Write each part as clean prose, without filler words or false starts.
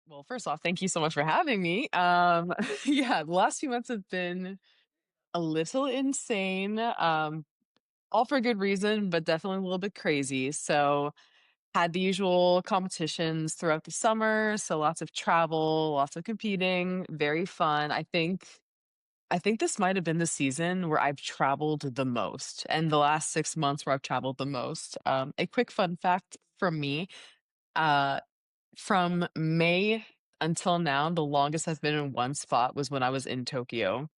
Well, first off, thank you so much for having me. Yeah, the last few months have been a little insane. All for good reason, but definitely a little bit crazy. So, had the usual competitions throughout the summer, so lots of travel, lots of competing, very fun. I think this might have been the season where I've traveled the most, and the last 6 months where I've traveled the most. A quick fun fact from me. Uh, from May until now, the longest I've been in one spot was when I was in Tokyo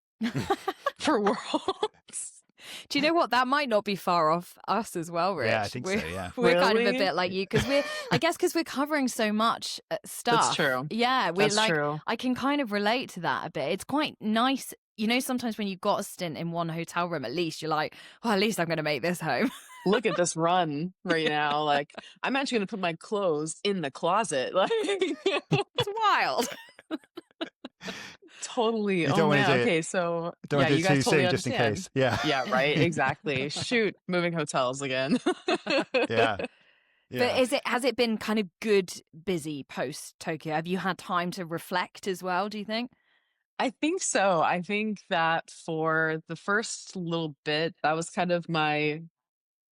for Worlds. Do you know what? That might not be far off us as well, Yeah, I Rich. think We're so. Yeah. we're kind of a Really? bit like you because I guess, because we're covering so much That's stuff. true. Yeah, we're That's like, true. I can kind of relate to that a bit. It's quite nice. You know, sometimes when you've got a stint in one hotel room, at least you're like, well, at least I'm going to make this home. Look at this run right now. Like, I'm actually going to put my clothes in the closet. Like, It's wild. totally. You Oh don't want to man. do it. Okay. So, Don't want yeah, to do you it guys too totally soon, just in understand. case. Yeah. Yeah, right. Exactly. Shoot, moving hotels again. Yeah. But Yeah. has it been kind of good, busy post Tokyo? Have you had time to reflect as well, do you think? I think so. I think that for the first little bit, that was kind of my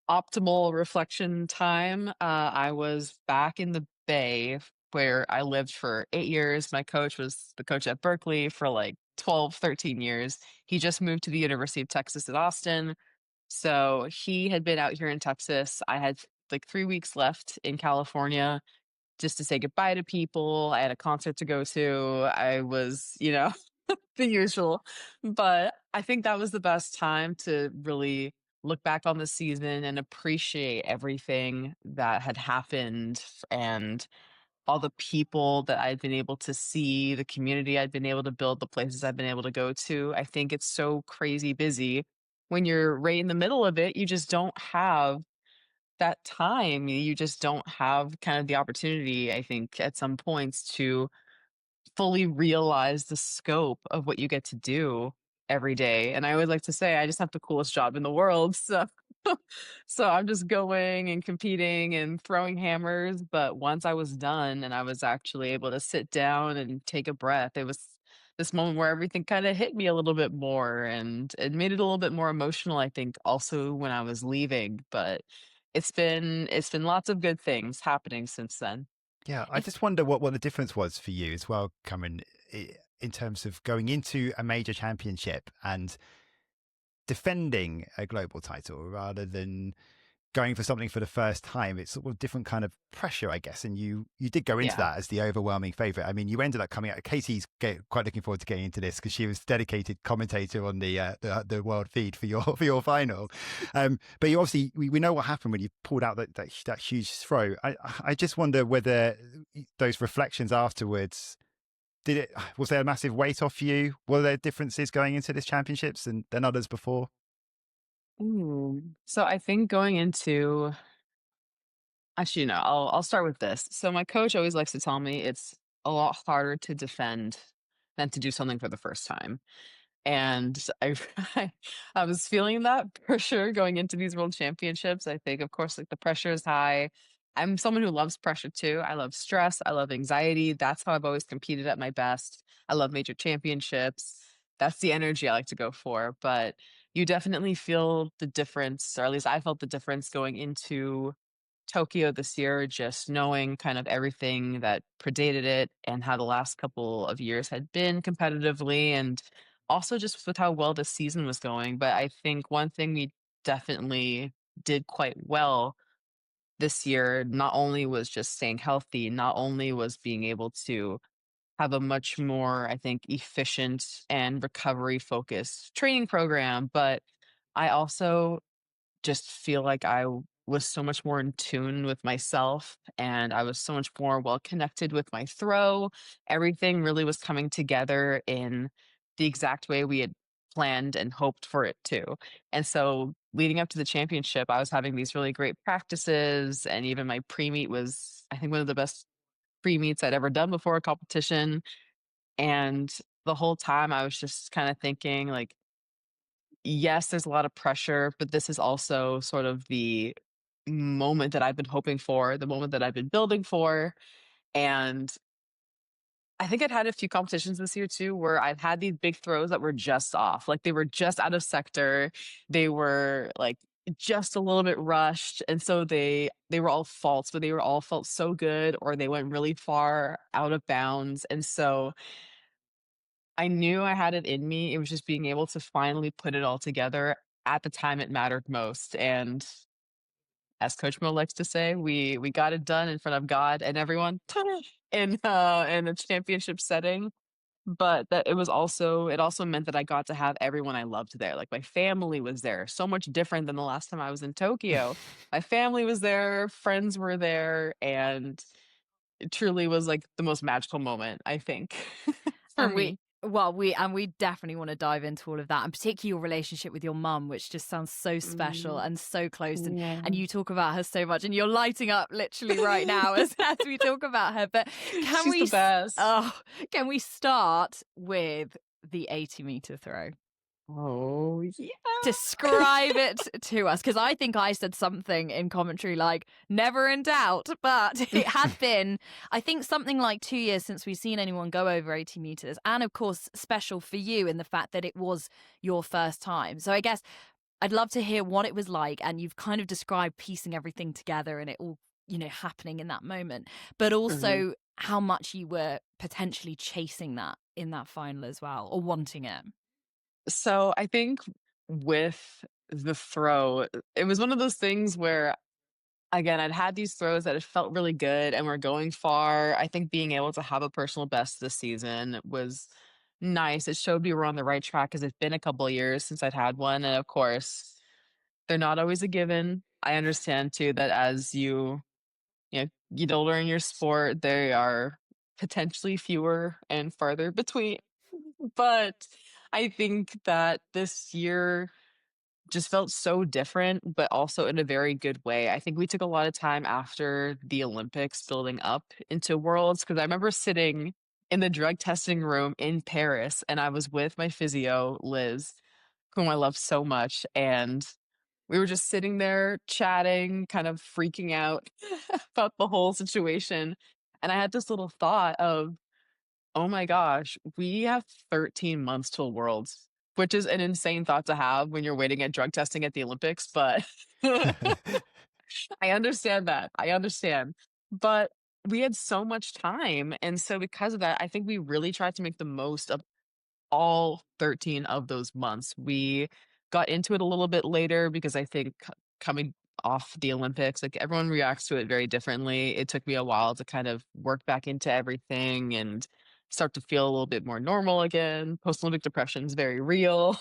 optimal reflection time. I was back in the Bay where I lived for 8 years. My coach was the coach at Berkeley for like 12, 13 years. He just moved to the University of Texas at Austin. So he had been out here in Texas. I had like 3 weeks left in California just to say goodbye to people. I had a concert to go to. I was, the usual. But I think that was the best time to really look back on the season and appreciate everything that had happened and all the people that I'd been able to see, the community I'd been able to build, the places I've been able to go to. I think it's so crazy busy. When you're right in the middle of it, you just don't have that time. You just don't have kind of the opportunity, I think, at some points to fully realize the scope of what you get to do every day. And I always like to say, I just have the coolest job in the world. So, so I'm just going and competing and throwing hammers. But once I was done and I was actually able to sit down and take a breath, it was this moment where everything kind of hit me a little bit more and it made it a little bit more emotional, I think, also when I was leaving. But it's been lots of good things happening since then. Yeah. I If just wonder what the difference was for you as well, Cameron, in terms of going into a major championship and defending a global title rather than going for something for the first time. It's sort of different kind of pressure, I guess. And you did go into Yeah. that as the overwhelming favorite. I mean, you ended up coming out. Katie's quite looking forward to getting into this because she was dedicated commentator on the world feed for your for your final. But you obviously we know what happened when you pulled out that huge throw. I just wonder whether those reflections afterwards. Was there a massive weight off you? Were there differences going into this championships than others before? Ooh. So I think going into actually no, I'll start with this. So my coach always likes to tell me it's a lot harder to defend than to do something for the first time. And I I was feeling that pressure going into these world championships. I think of course like the pressure is high. I'm someone who loves pressure too. I love stress, I love anxiety. That's how I've always competed at my best. I love major championships. That's the energy I like to go for, but you definitely feel the difference, or at least I felt the difference going into Tokyo this year, just knowing kind of everything that predated it and how the last couple of years had been competitively, and also just with how well the season was going. But I think one thing we definitely did quite well this year not only was just staying healthy, not only was being able to have a much more, I think, efficient and recovery focused training program, but I also just feel like was so much more in tune with myself and I was so much more well connected with my throw. Everything really was coming together in the exact way we had planned and hoped for it to. And so leading up to the championship, I was having these really great practices and even my pre-meet was I think one of the best pre-meets I'd ever done before a competition. And the whole time I was just kind of thinking like yes, there's a lot of pressure, but this is also sort of the moment that I've been hoping for, the moment that I've been building for. And I think I'd had a few competitions this year too, where I've had these big throws that were just off. Like they were just out of sector. They were like just a little bit rushed. And so they were all faults, but they were all felt so good, or they went really far out of bounds. And so I knew I had it in me. It was just being able to finally put it all together at the time it mattered most. And as Coach Mo likes to say, we got it done in front of God and everyone in a championship setting. But that it also meant that I got to have everyone I loved there. Like my family was there, so much different than the last time I was in Tokyo. My family was there, friends were there, and it truly was like the most magical moment, I think, for And we me. well, we definitely want to dive into all of that, and particularly your relationship with your mum, which just sounds so special Mm, and so close. yeah. And you talk about her so much, and you're lighting up literally right now as we talk about her. But can She's we the best. can we start with the 80-meter throw? Oh, yeah. Describe it to us, because I think I said something in commentary like never in doubt, but it had been, I think, something like 2 years since we've seen anyone go over 80 meters, and of course special for you in the fact that it was your first time. So I guess I'd love to hear what it was like, and you've kind of described piecing everything together and it all, happening in that moment, but Mhm. also how much you were potentially chasing that in that final as well, or wanting it. So I think with the throw, it was one of those things where, again, I'd had these throws that it felt really good and were going far. I think being able to have a personal best this season was nice. It showed we were on the right track because it's been a couple of years since I'd had one. And of course, they're not always a given. I understand too that as you get older in your sport, they are potentially fewer and farther between. But I think that this year just felt so different, but also in a very good way. I think we took a lot of time after the Olympics building up into Worlds, because I remember sitting in the drug testing room in Paris and I was with my physio, Liz, whom I love so much. And we were just sitting there chatting, kind of freaking out about the whole situation. And I had this little thought of, oh my gosh, we have 13 months till Worlds, which is an insane thought to have when you're waiting at drug testing at the Olympics, but I understand that. I understand. But we had so much time. And so because of that, I think we really tried to make the most of all 13 of those months. We got into it a little bit later because I think coming off the Olympics, like everyone reacts to it very differently. It took me a while to kind of work back into everything and start to feel a little bit more normal again. Post Olympic depression is very real.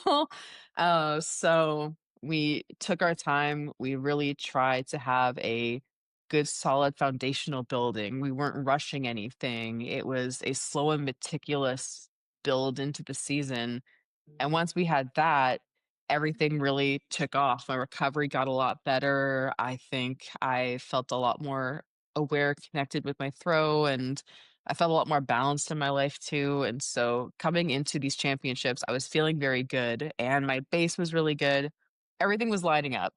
So we took our time. We really tried to have a good, solid foundational building. We weren't rushing anything. It was a slow and meticulous build into the season. And once we had that, everything really took off. My recovery got a lot better. I think I felt a lot more aware, connected with my throw, and I felt a lot more balanced in my life too. And so coming into these championships, I was feeling very good and my base was really good. Everything was lining up.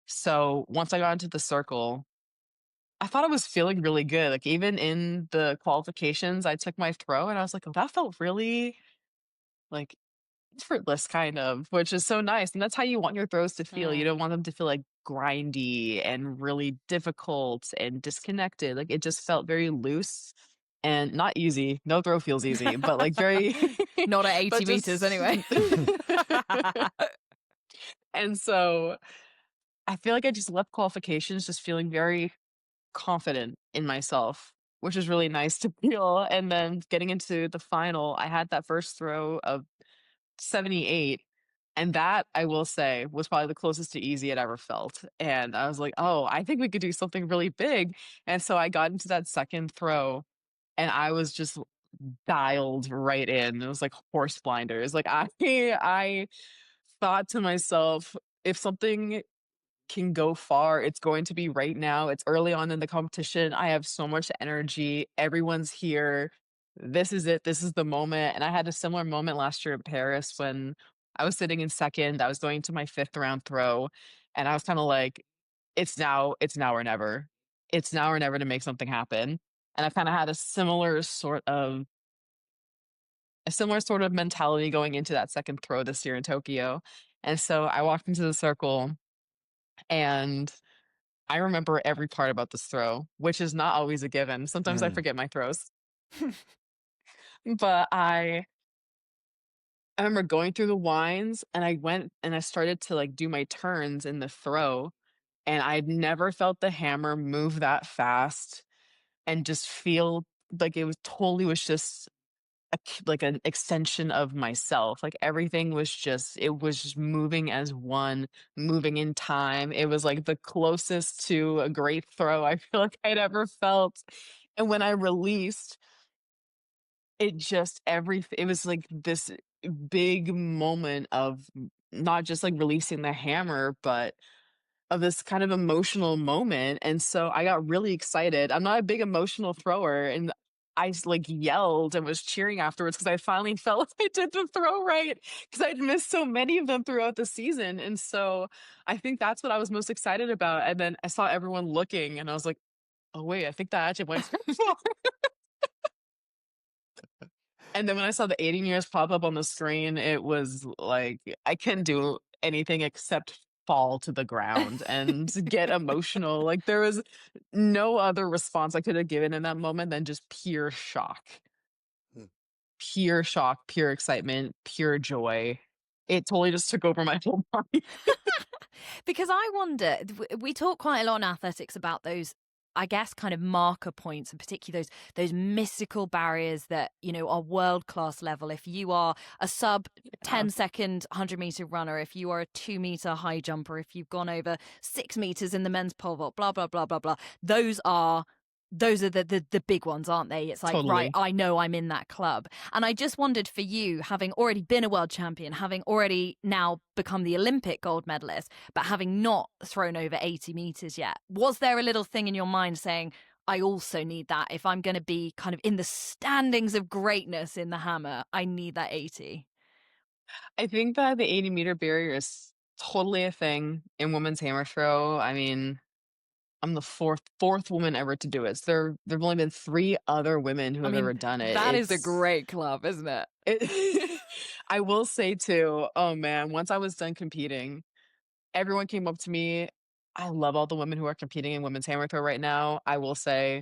So once I got into the circle, I thought I was feeling really good. Like even in the qualifications, I took my throw and I was like, oh, that felt really like effortless kind of, which is so nice. And that's how you want your throws to feel. You don't want them to feel like grindy and really difficult and disconnected. Like it just felt very loose and not easy. No throw feels easy, but like very, Not at but 80 meters just, anyway. and so I feel like I just left qualifications just feeling very confident in myself, which is really nice to feel. And then getting into the final, I had that first throw of 78. And that, I will say, was probably the closest to easy I'd ever felt. And I was like, oh, I think we could do something really big. And so I got into that second throw and I was just dialed right in. It was like horse blinders. Like I thought to myself, if something can go far, it's going to be right now. It's early on in the competition. I have so much energy. Everyone's here. This is it. This is the moment. And I had a similar moment last year in Paris when I was sitting in second. I was going to my fifth round throw. And I was kind of like, it's now or never. It's now or never to make something happen. And I kind of had a similar sort of a similar sort of mentality going into that second throw this year in Tokyo. And so I walked into the circle, and I remember every part about this throw, which is not always a given. Sometimes I Mm. forget my throws. But I remember going through the winds, and I went and I started to like do my turns in the throw, and I'd never felt the hammer move that fast and just feel like it was totally was just like an extension of myself. Like everything was just, it was just moving as one, moving in time. It was like the closest to a great throw I feel like I'd ever felt. And when I released, it just it was like this big moment of not just like releasing the hammer, but of this kind of emotional moment. And so I got really excited. I'm not a big emotional thrower, and like yelled and was cheering afterwards because I finally felt like I did the throw right, because I'd missed so many of them throughout the season. And so I think that's what I was most excited about. And then I saw everyone looking, and I was like, oh wait, I think that actually went far. And then when I saw the 80 years pop up on the screen, it was like I couldn't do anything except fall to the ground and get emotional. Like there was no other response I could have given in that moment than just pure shock. Hmm. Pure shock, pure excitement, pure joy. It totally just took over my whole body. Because I wonder, we talk quite a lot in athletics about those, I guess, kind of marker points, and particularly those mystical barriers that, you know, are world class level. If you are a sub 10-second 100-meter runner, if you are a 2-meter high jumper, if you've gone over 6 meters in the men's pole vault, blah blah blah blah blah. Those are the big ones, aren't they? It's like, right, Totally. I know I'm in that club. And I just wondered for you, having already been a world champion, having already now become the Olympic gold medalist, but having not thrown over 80 meters yet, was there a little thing in your mind saying, I also need that if I'm going to be kind of in the standings of greatness in the hammer, I need that 80? I think that the 80-meter barrier is totally a thing in women's hammer throw. I mean, I'm the fourth woman ever to do it. So there've only been 3 other women who I have mean, ever done it. that is a great club, isn't it? I will say too, oh man, once I was done competing, everyone came up to me. I love all the women who are competing in women's hammer throw right now. I will say,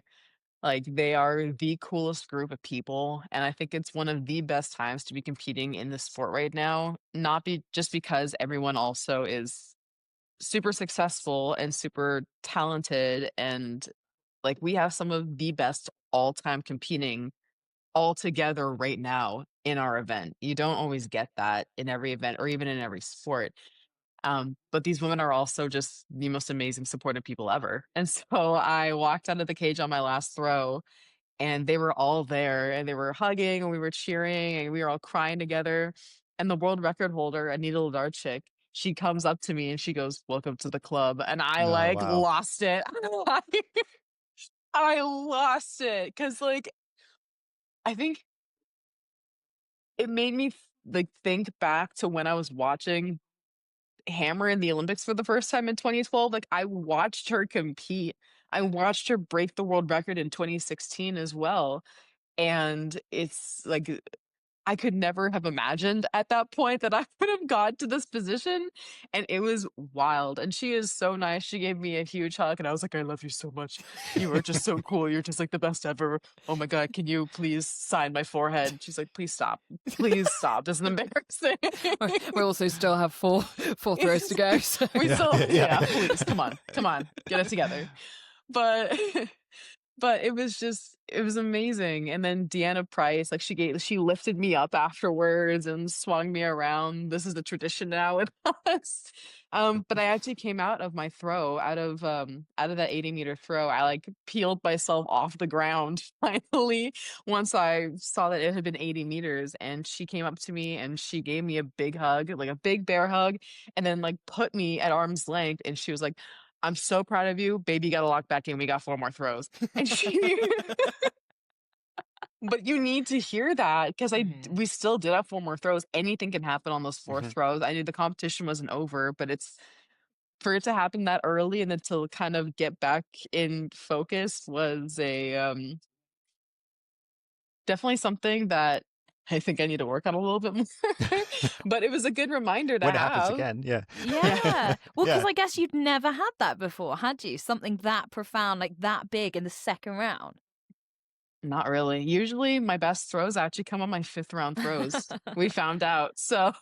like, they are the coolest group of people, and I think it's one of the best times to be competing in the sport right now. Not be just because everyone also is super successful and super talented, and like we have some of the best all-time competing all together right now in our event. You don't always get that in every event or even in every sport. But these women are also just the most amazing supportive people ever. And so I walked out of the cage on my last throw, and they were all there, and they were hugging, and we were cheering, and we were all crying together. And the world record holder, Anita Ledarchik, she comes up to me and she goes, "Welcome to the club." And I Oh, like wow. lost it. I lost it because like I think it made me like think back to when I was watching Hammer in the Olympics for the first time in 2012. Like I watched her compete. I watched her break the world record in 2016 as well. And it's like I could never have imagined at that point that I would have got to this position, and it was wild. And she is so nice. She gave me a huge hug, and I was like, "I love you so much. You are just so cool. You're just like the best ever. Oh my God, can you please sign my forehead?" She's like, "Please stop. Please stop. This is embarrassing." We also still have four throws to go. So. We Yeah, still, yeah. yeah, please, come on, get it together. But but it was amazing. And then Deanna Price, like she lifted me up afterwards and swung me around. This is the tradition now with us. But I actually came out of my throw, out of that 80-meter throw. I like peeled myself off the ground finally once I saw that it had been 80 meters. And she came up to me and she gave me a big hug, like a big bear hug, and then like put me at arm's length. And she was like, "I'm so proud of you. Baby, you got to lock back in. We got 4 more throws." And she, but you need to hear that because we still did have 4 more throws. Anything can happen on those 4 Mhm. throws. I knew the competition wasn't over, but it's for it to happen that early and then to kind of get back in focus was a definitely something that I think I need to work on a little bit more. But it was a good reminder to When it happens have. again, yeah. Yeah. Well, because Yeah. I guess you'd never had that before, had you? Something that profound, like that big in the second round. Not really. Usually my best throws actually come on my 5th round throws. We found out. So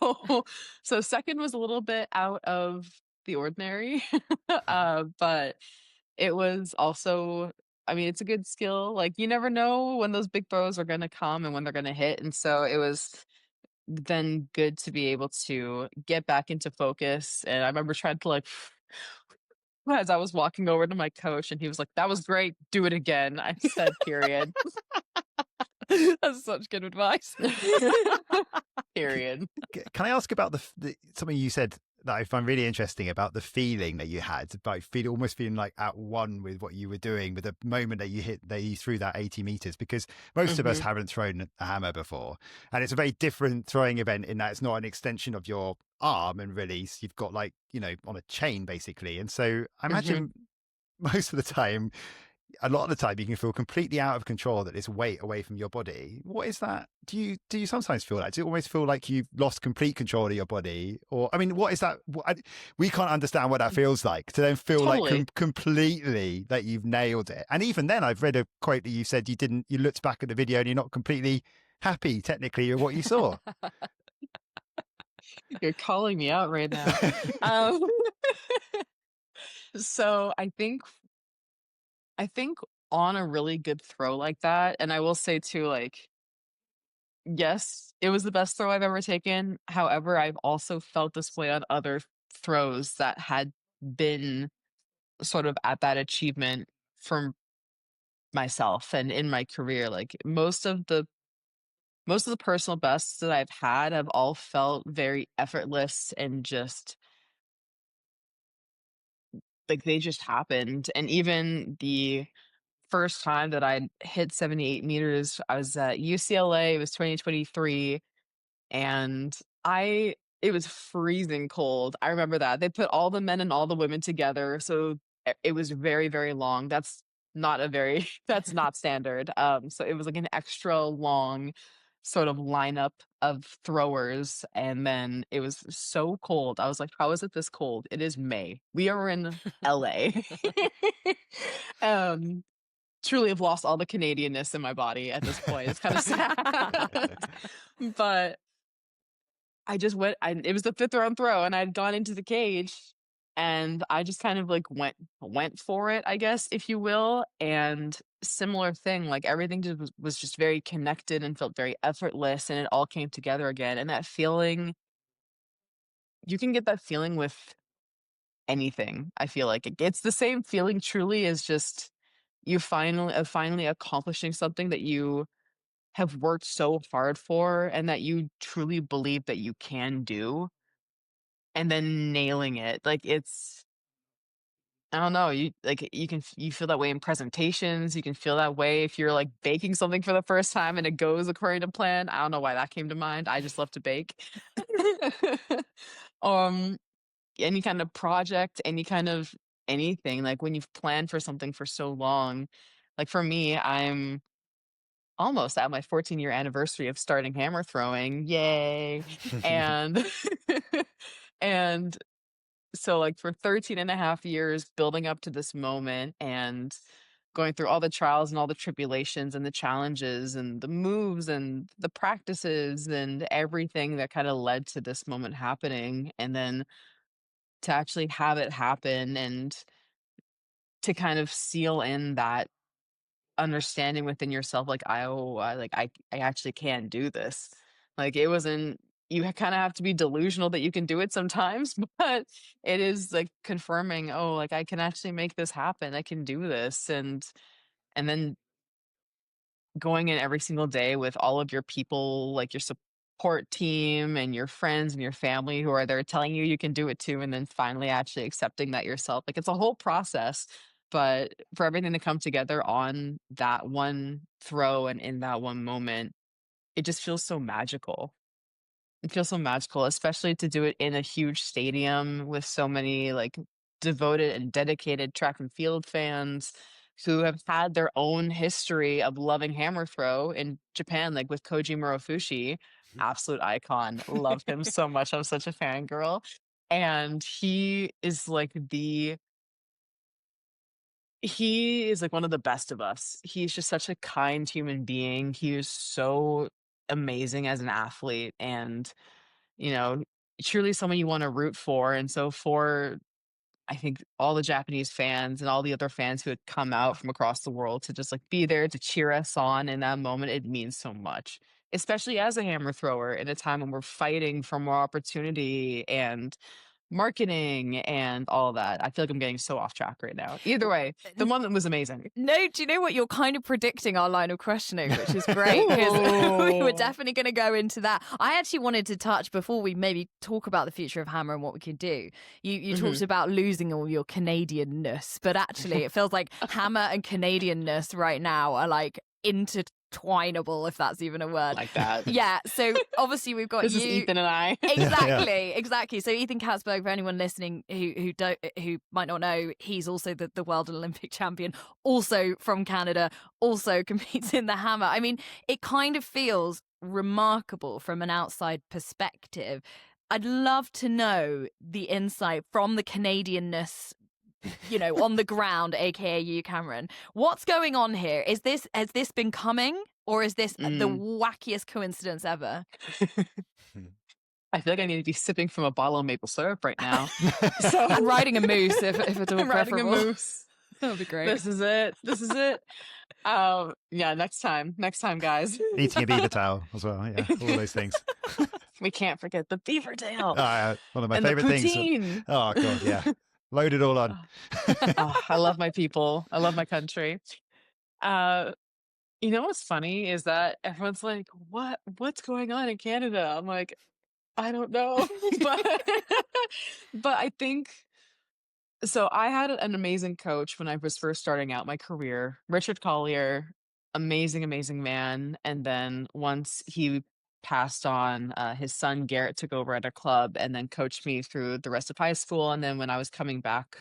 so second was a little bit out of the ordinary. But it was also, I mean, it's a good skill. Like you never know when those big throws are going to come and when they're going to hit. And so it was then good to be able to get back into focus. And I remember trying to like as I was walking over to my coach and he was like, "That was great. Do it again." I said, "Period." That's such good advice. Period. Can I ask about something you said that I find really interesting about the feeling that you had, about almost feeling like at one with what you were doing, with the moment that you threw that 80 meters? Because most of us haven't thrown a hammer before, and it's a very different throwing event in that it's not an extension of your arm and release. You've got like, on a chain basically, and so I imagine most of the time, a lot of the time, you can feel completely out of control, that it's weight away from your body. What is that? Do you sometimes feel that? Do you always feel like you've lost complete control of your body? Or, I mean, what is that? We can't understand what that feels like, to then feel Totally. like completely that you've nailed it. And even then, I've read a quote that you said you looked back at the video and you're not completely happy technically with what you saw. You're calling me out right now. Um, so I think on a really good throw like that, and I will say too, like, yes, it was the best throw I've ever taken. However, I've also felt this way on other throws that had been sort of at that achievement for myself and in my career. Like most of the personal bests that I've had have all felt very effortless and just like they just happened. And even the first time that I hit 78 meters, I was at UCLA, it was 2023, and it was freezing cold. I remember that. They put all the men and all the women together, so it was very, very long. That's not a very that's not standard. So it was like an extra long sort of lineup of throwers, and then it was so cold. I was like, "How is it this cold? It is May. We are in LA." Um, truly have lost all the Canadianness in my body at this point. It's kind of sad. But I just went it was the 5th round throw and I'd gone into the cage and I just kind of like went for it, I guess, if you will. And similar thing, like everything just was just very connected and felt very effortless and it all came together again. And that feeling, you can get that feeling with anything. I feel like it's the same feeling truly as just you finally accomplishing something that you have worked so hard for and that you truly believe that you can do, and then nailing it. Like it's I don't know, you feel that way in presentations, you can feel that way if you're like baking something for the first time and it goes according to plan. I don't know why that came to mind. I just love to bake. um any kind of project, any kind of anything, like when you've planned for something for so long. Like for me, I'm almost at my 14-year anniversary of starting hammer throwing. Yay. And and so like for 13 and a half years building up to this moment and going through all the trials and all the tribulations and the challenges and the moves and the practices and everything that kind of led to this moment happening, and then to actually have it happen and to kind of seal in that understanding within yourself, like I actually can do this. Like it wasn't, you kind of have to be delusional that you can do it sometimes, but it is like confirming, oh, like I can actually make this happen, I can do this. And then going in every single day with all of your people, like your support team and your friends and your family who are there telling you you can do it too, and then finally actually accepting that yourself. Like it's a whole process, but for everything to come together on that one throw and in that one moment, it just feels so magical. It feels so magical, especially to do it in a huge stadium with so many like devoted and dedicated track and field fans who have had their own history of loving hammer throw in Japan, like with Koji Murafushi, absolute icon. Love him so much. I'm such a fangirl. And he is like one of the best of us. He's just such a kind human being. He is so amazing as an athlete and, you know, truly someone you want to root for. And so for I think all the Japanese fans and all the other fans who had come out from across the world to just like be there to cheer us on in that moment, it means so much. Especially as a hammer thrower in a time when we're fighting for more opportunity and marketing and all that. I feel like I'm getting so off track right now. Either way, the moment was amazing. No, do you know what? You're kind of predicting our line of questioning, which is great because we were definitely going to go into that. I actually wanted to touch before we maybe talk about the future of hammer and what we could do. You talked about losing all your Canadianness, but actually it feels like hammer and Canadianness right now are like intertwinable, if that's even a word. Like that. Yeah. So obviously we've got This is Ethan and I. Exactly. So Ethan Kasberg, for anyone listening who might not know, he's also the world and Olympic champion, also from Canada, also competes in the hammer. I mean, it kind of feels remarkable from an outside perspective. I'd love to know the insight from the Canadianness, you know, on the ground, aka you, Camryn. What's going on here? Has this been coming, or is this the wackiest coincidence ever? I feel like I need to be sipping from a bottle of maple syrup right now. And riding a moose if it's all riding preferable. a moose. That would be great. This is it. Yeah, next time, guys. Eating a beaver tail as well. Yeah, all those things. We can't forget the beaver tail. One of my and favorite the things. poutine. Oh god, yeah. Load it all on. I love my people. I love my country. You know what's funny is that everyone's like, what's going on in Canada? I'm like, I don't know. but I think so. I had an amazing coach when I was first starting out my career, Richard Collier, amazing man. And then once he passed on, his son Garrett took over at a club and then coached me through the rest of high school. And then when I was coming back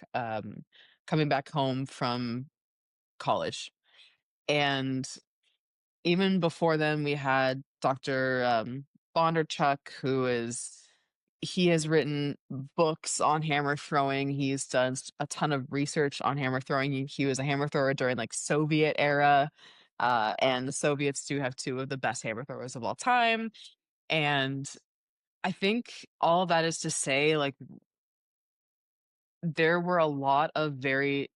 home from college, and even before then, we had Dr. Bondarchuk, he has written books on hammer throwing. He's done a ton of research on hammer throwing. He was a hammer thrower during like Soviet era. And the Soviets do have two of the best hammer throwers of all time. And I think all that is to say, like, there were a lot of very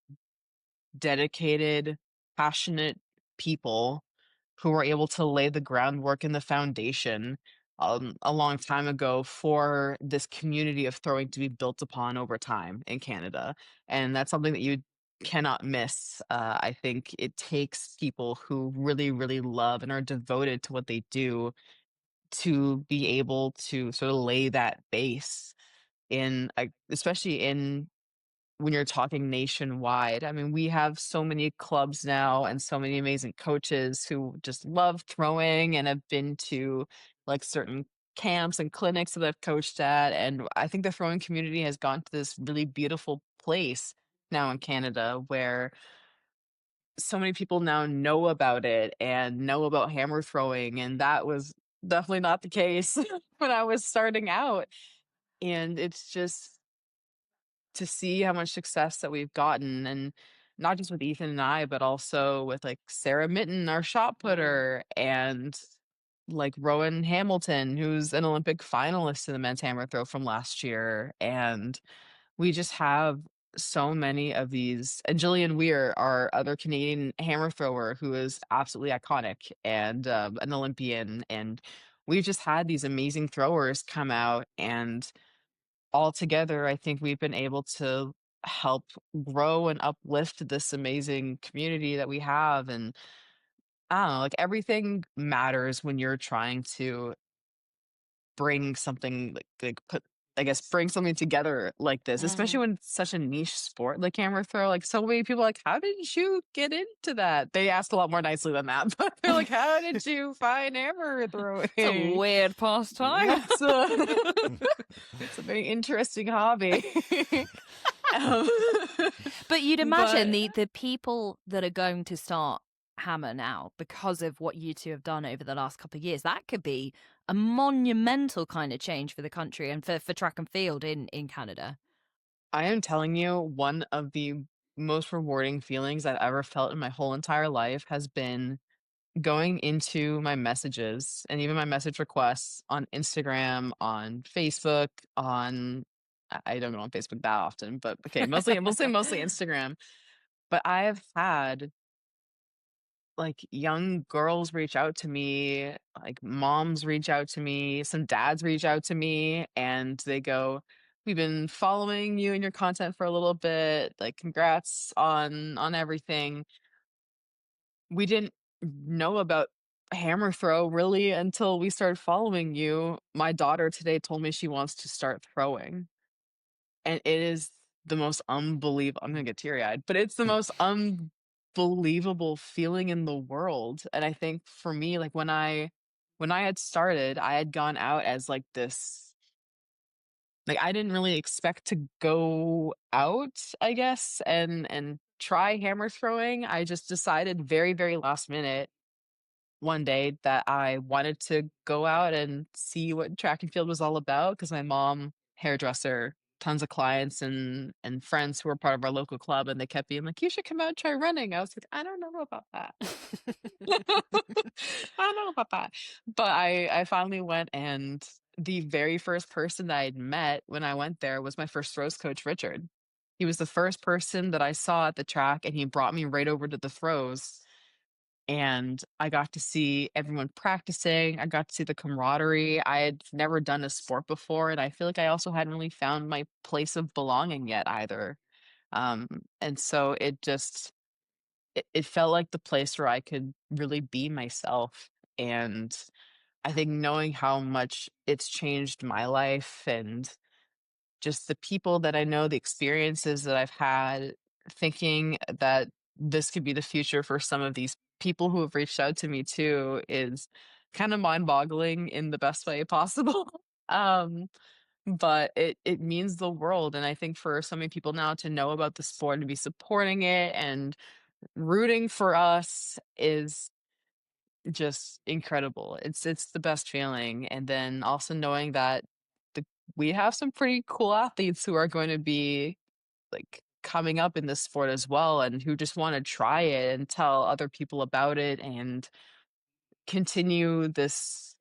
dedicated, passionate people who were able to lay the groundwork and the foundation a long time ago for this community of throwing to be built upon over time in Canada. And that's something that you cannot miss. I think it takes people who really, really love and are devoted to what they do to be able to sort of lay that base especially in when you're talking nationwide. I mean, we have so many clubs now and so many amazing coaches who just love throwing and have been to like certain camps and clinics that I've coached at. And I think the throwing community has gone to this really beautiful place now in Canada where so many people now know about it and know about hammer throwing. And that was definitely not the case when I was starting out. And it's just to see how much success that we've gotten, and not just with Ethan and I, but also with like Sarah Mitten, our shot putter, and like Rowan Hamilton, who's an Olympic finalist in the men's hammer throw from last year. And we just have so many of these. And Jillian Weir, our other Canadian hammer thrower, who is absolutely iconic and an Olympian. And we've just had these amazing throwers come out, and all together, I think we've been able to help grow and uplift this amazing community that we have. And I don't know, like everything matters when you're trying to bring something bring something together like this, especially when it's such a niche sport like hammer throw. Like so many people are like, how did you get into that? They asked a lot more nicely than that, but they're like, how did you find hammer throwing? It's a weird pastime. It's a very interesting hobby. Um, But you'd imagine but the people that are going to start Hammer now because of what you two have done over the last couple of years, that could be a monumental kind of change for the country and for track and field in Canada. I am telling you, one of the most rewarding feelings I've ever felt in my whole entire life has been going into my messages and even my message requests on Instagram, on Facebook, on I don't go on Facebook that often, but okay, mostly Instagram. But I have had like young girls reach out to me, like moms reach out to me, some dads reach out to me, and they go, "We've been following you and your content for a little bit. Like, congrats on everything. We didn't know about hammer throw really until we started following you. My daughter today told me she wants to start throwing." And it is the most unbelievable, I'm gonna get teary-eyed, but it's the most unbelievable feeling in the world, and I think for me, like, when I had started, I had gone out as, like, this like, I didn't really expect to go out, I guess, and try hammer throwing. I just decided very, very last minute one day that I wanted to go out and see what track and field was all about because my mom, hairdresser, tons of clients and friends who were part of our local club, and they kept being like, "You should come out and try running." I was like, "I don't know about that." I don't know about that. But I finally went, and the very first person that I'd met when I went there was my first throws coach, Richard. He was the first person that I saw at the track, and he brought me right over to the throws, and I got to see everyone practicing. I got to see the camaraderie. I had never done a sport before, and I feel like I also hadn't really found my place of belonging yet either. Um, and so it felt like the place where I could really be myself. And I think knowing how much it's changed my life and just the people that I know, the experiences that I've had, thinking that this could be the future for some of these people who have reached out to me too is kind of mind-boggling in the best way possible. Um, but it means the world, and I think for so many people now to know about the sport and be supporting it and rooting for us is just incredible. It's the best feeling, and then also knowing that the we have some pretty cool athletes who are going to be, like, coming up in this sport as well and who just wanna try it and tell other people about it and continue this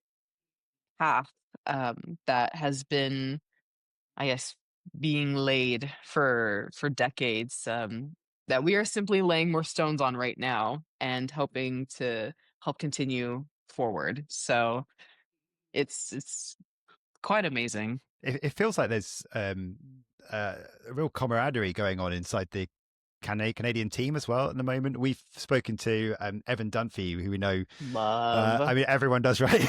path, that has been, I guess, being laid for decades, that we are simply laying more stones on right now and hoping to help continue forward. So it's quite amazing. It feels like there's a real camaraderie going on inside the Canadian team as well at the moment. We've spoken to Evan Dunphy, who we know. Love. I mean, everyone does, right?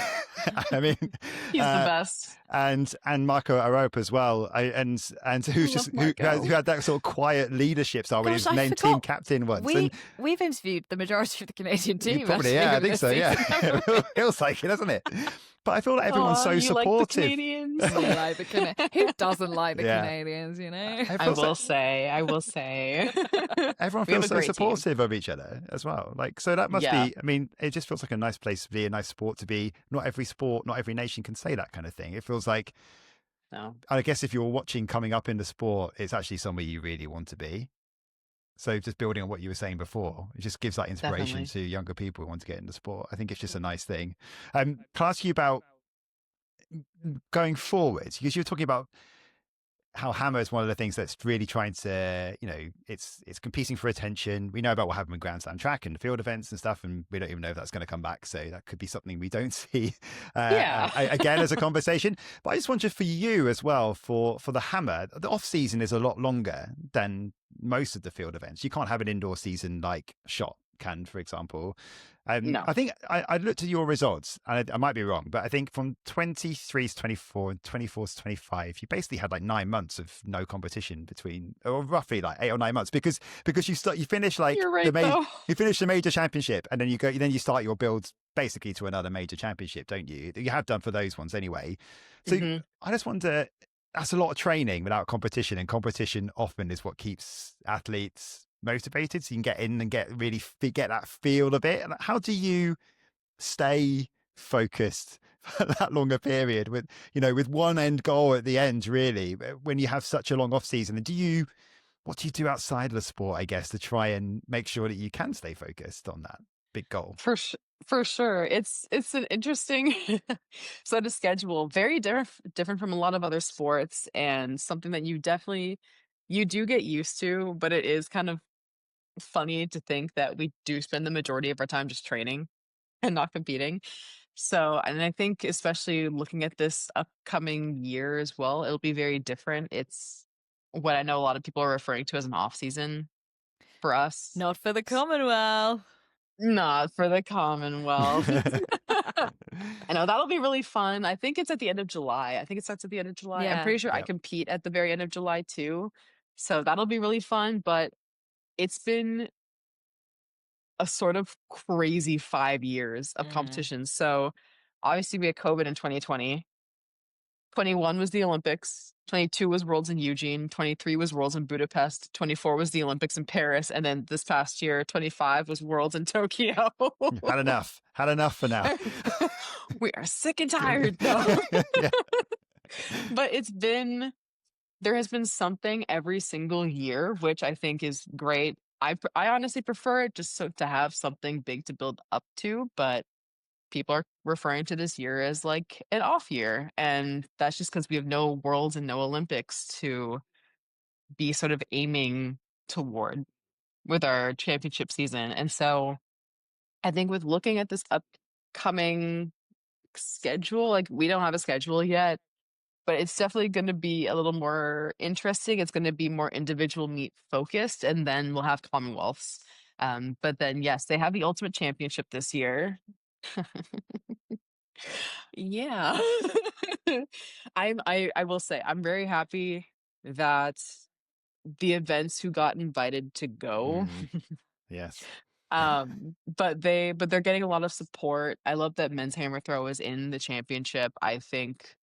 I mean, He's the best. and Marco Arope as well, and who's just who had that sort of quiet leadership style when he was Gosh, I named team forgot. captain once. We've interviewed the majority of the Canadian team. Probably, actually, yeah, I in think this so. Yeah, season. it feels like it, doesn't it? But I feel like everyone's so You like the supportive. Canadians? Who doesn't like the Yeah. Canadians, you know? I will say. Everyone We have feels a so great team. supportive of each other as well. Like, so that must Yeah. be, I mean, it just feels like a nice place to be, a nice sport to be. Not every sport, not every nation can say that kind of thing. It feels like, No. I guess if you're watching coming up in the sport, it's actually somewhere you really want to be. So just building on what you were saying before, it just gives that inspiration Definitely. to younger people who want to get into sport. I think it's just a nice thing. Can I ask you about going forward? Because you were talking about how hammer is one of the things that's really trying to, it's competing for attention. We know about what happened with Grand Slam track and the field events and stuff, and we don't even know if that's going to come back. So that could be something we don't see again as a conversation. But I just wonder for you as well, for the hammer, the off season is a lot longer than most of the field events. You can't have an indoor season like shot can, for example. No. I think I looked at your results, and I might be wrong, but I think from 23 to 24 and 24 to 25, you basically had like 9 months of no competition between, or roughly like 8 or 9 months, because you finish like You're right, though. you finish the major championship, and then you start your build basically to another major championship, don't you? You have done for those ones anyway. So Mhm. I just wonder, that's a lot of training without competition, and competition often is what keeps athletes motivated. So you can get in and get that feel of it. How do you stay focused for that longer period with one end goal at the end, really, when you have such a long off season? And what do you do outside of the sport, I guess, to try and make sure that you can stay focused on that big goal? For sure. It's an interesting sort of schedule, very different from a lot of other sports, and something that you do get used to, but it is kind of funny to think that we do spend the majority of our time just training and not competing. So, and I think especially looking at this upcoming year as well, it'll be very different. It's what I know a lot of people are referring to as an off season for us. Not for the Commonwealth. Not for the Commonwealth. I know that'll be really fun. I think it's at the end of July. I think it starts at the end of July. I'm Yeah. pretty sure I Yep. compete at the very end of July too. So that'll be really fun. But it's been a sort of crazy 5 years of competitions. So obviously we had COVID in 2020. 21 was the Olympics. 22 was Worlds in Eugene. 23 was Worlds in Budapest. 24 was the Olympics in Paris. And then this past year, 25 was Worlds in Tokyo. Had enough. Had enough for now. We are sick and tired, though. Yeah. But there has been something every single year, which I think is great. I honestly prefer it just to have something big to build up to, but people are referring to this year as like an off year. And that's just because we have no Worlds and no Olympics to be sort of aiming toward with our championship season. And so I think with looking at this upcoming schedule, like we don't have a schedule yet, but it's definitely going to be a little more interesting. It's going to be more individual meet focused, and then we'll have Commonwealths. But then, yes, they have the Ultimate Championship this year. Yeah. I will say I'm very happy that the events who got invited to go. Yes. But they're getting a lot of support. I love that men's hammer throw is in the championship. I think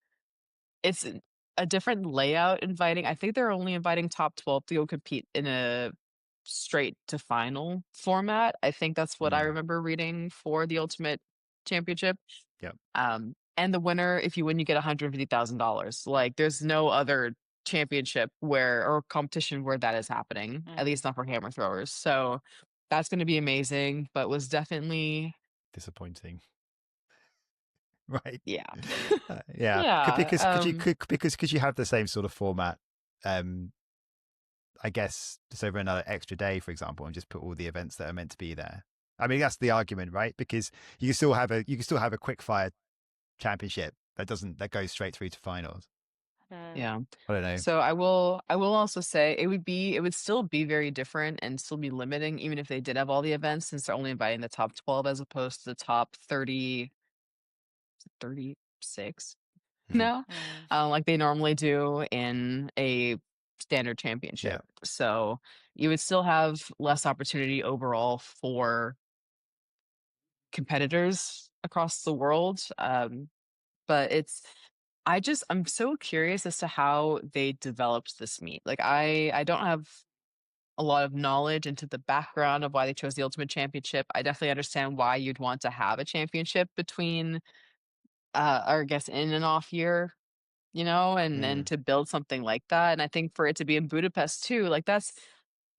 it's a different layout inviting. I think they're only inviting top 12 to go compete in a straight to final format. I think that's what I remember reading for the Ultimate Championship. Yep. And the winner, if you win, you get $150,000. Like there's no other championship or competition where that is happening, at least not for hammer throwers. So that's going to be amazing, but was definitely disappointing. Right. Yeah. Yeah. Yeah. Because you have the same sort of format, I guess, just over another extra day, for example, and just put all the events that are meant to be there. I mean, that's the argument, right? Because you can still have a quick fire championship that goes straight through to finals. Yeah. I don't know. So I will also say it would still be very different and still be limiting, even if they did have all the events, since they're only inviting the top 12 as opposed to the top 36 now, like they normally do in a standard championship. Yeah. So you would still have less opportunity overall for competitors across the world. But I'm so curious as to how they developed this meet. Like I don't have a lot of knowledge into the background of why they chose the Ultimate Championship. I definitely understand why you'd want to have a championship between or I guess in an off year, and to build something like that. And I think for it to be in Budapest too, like that's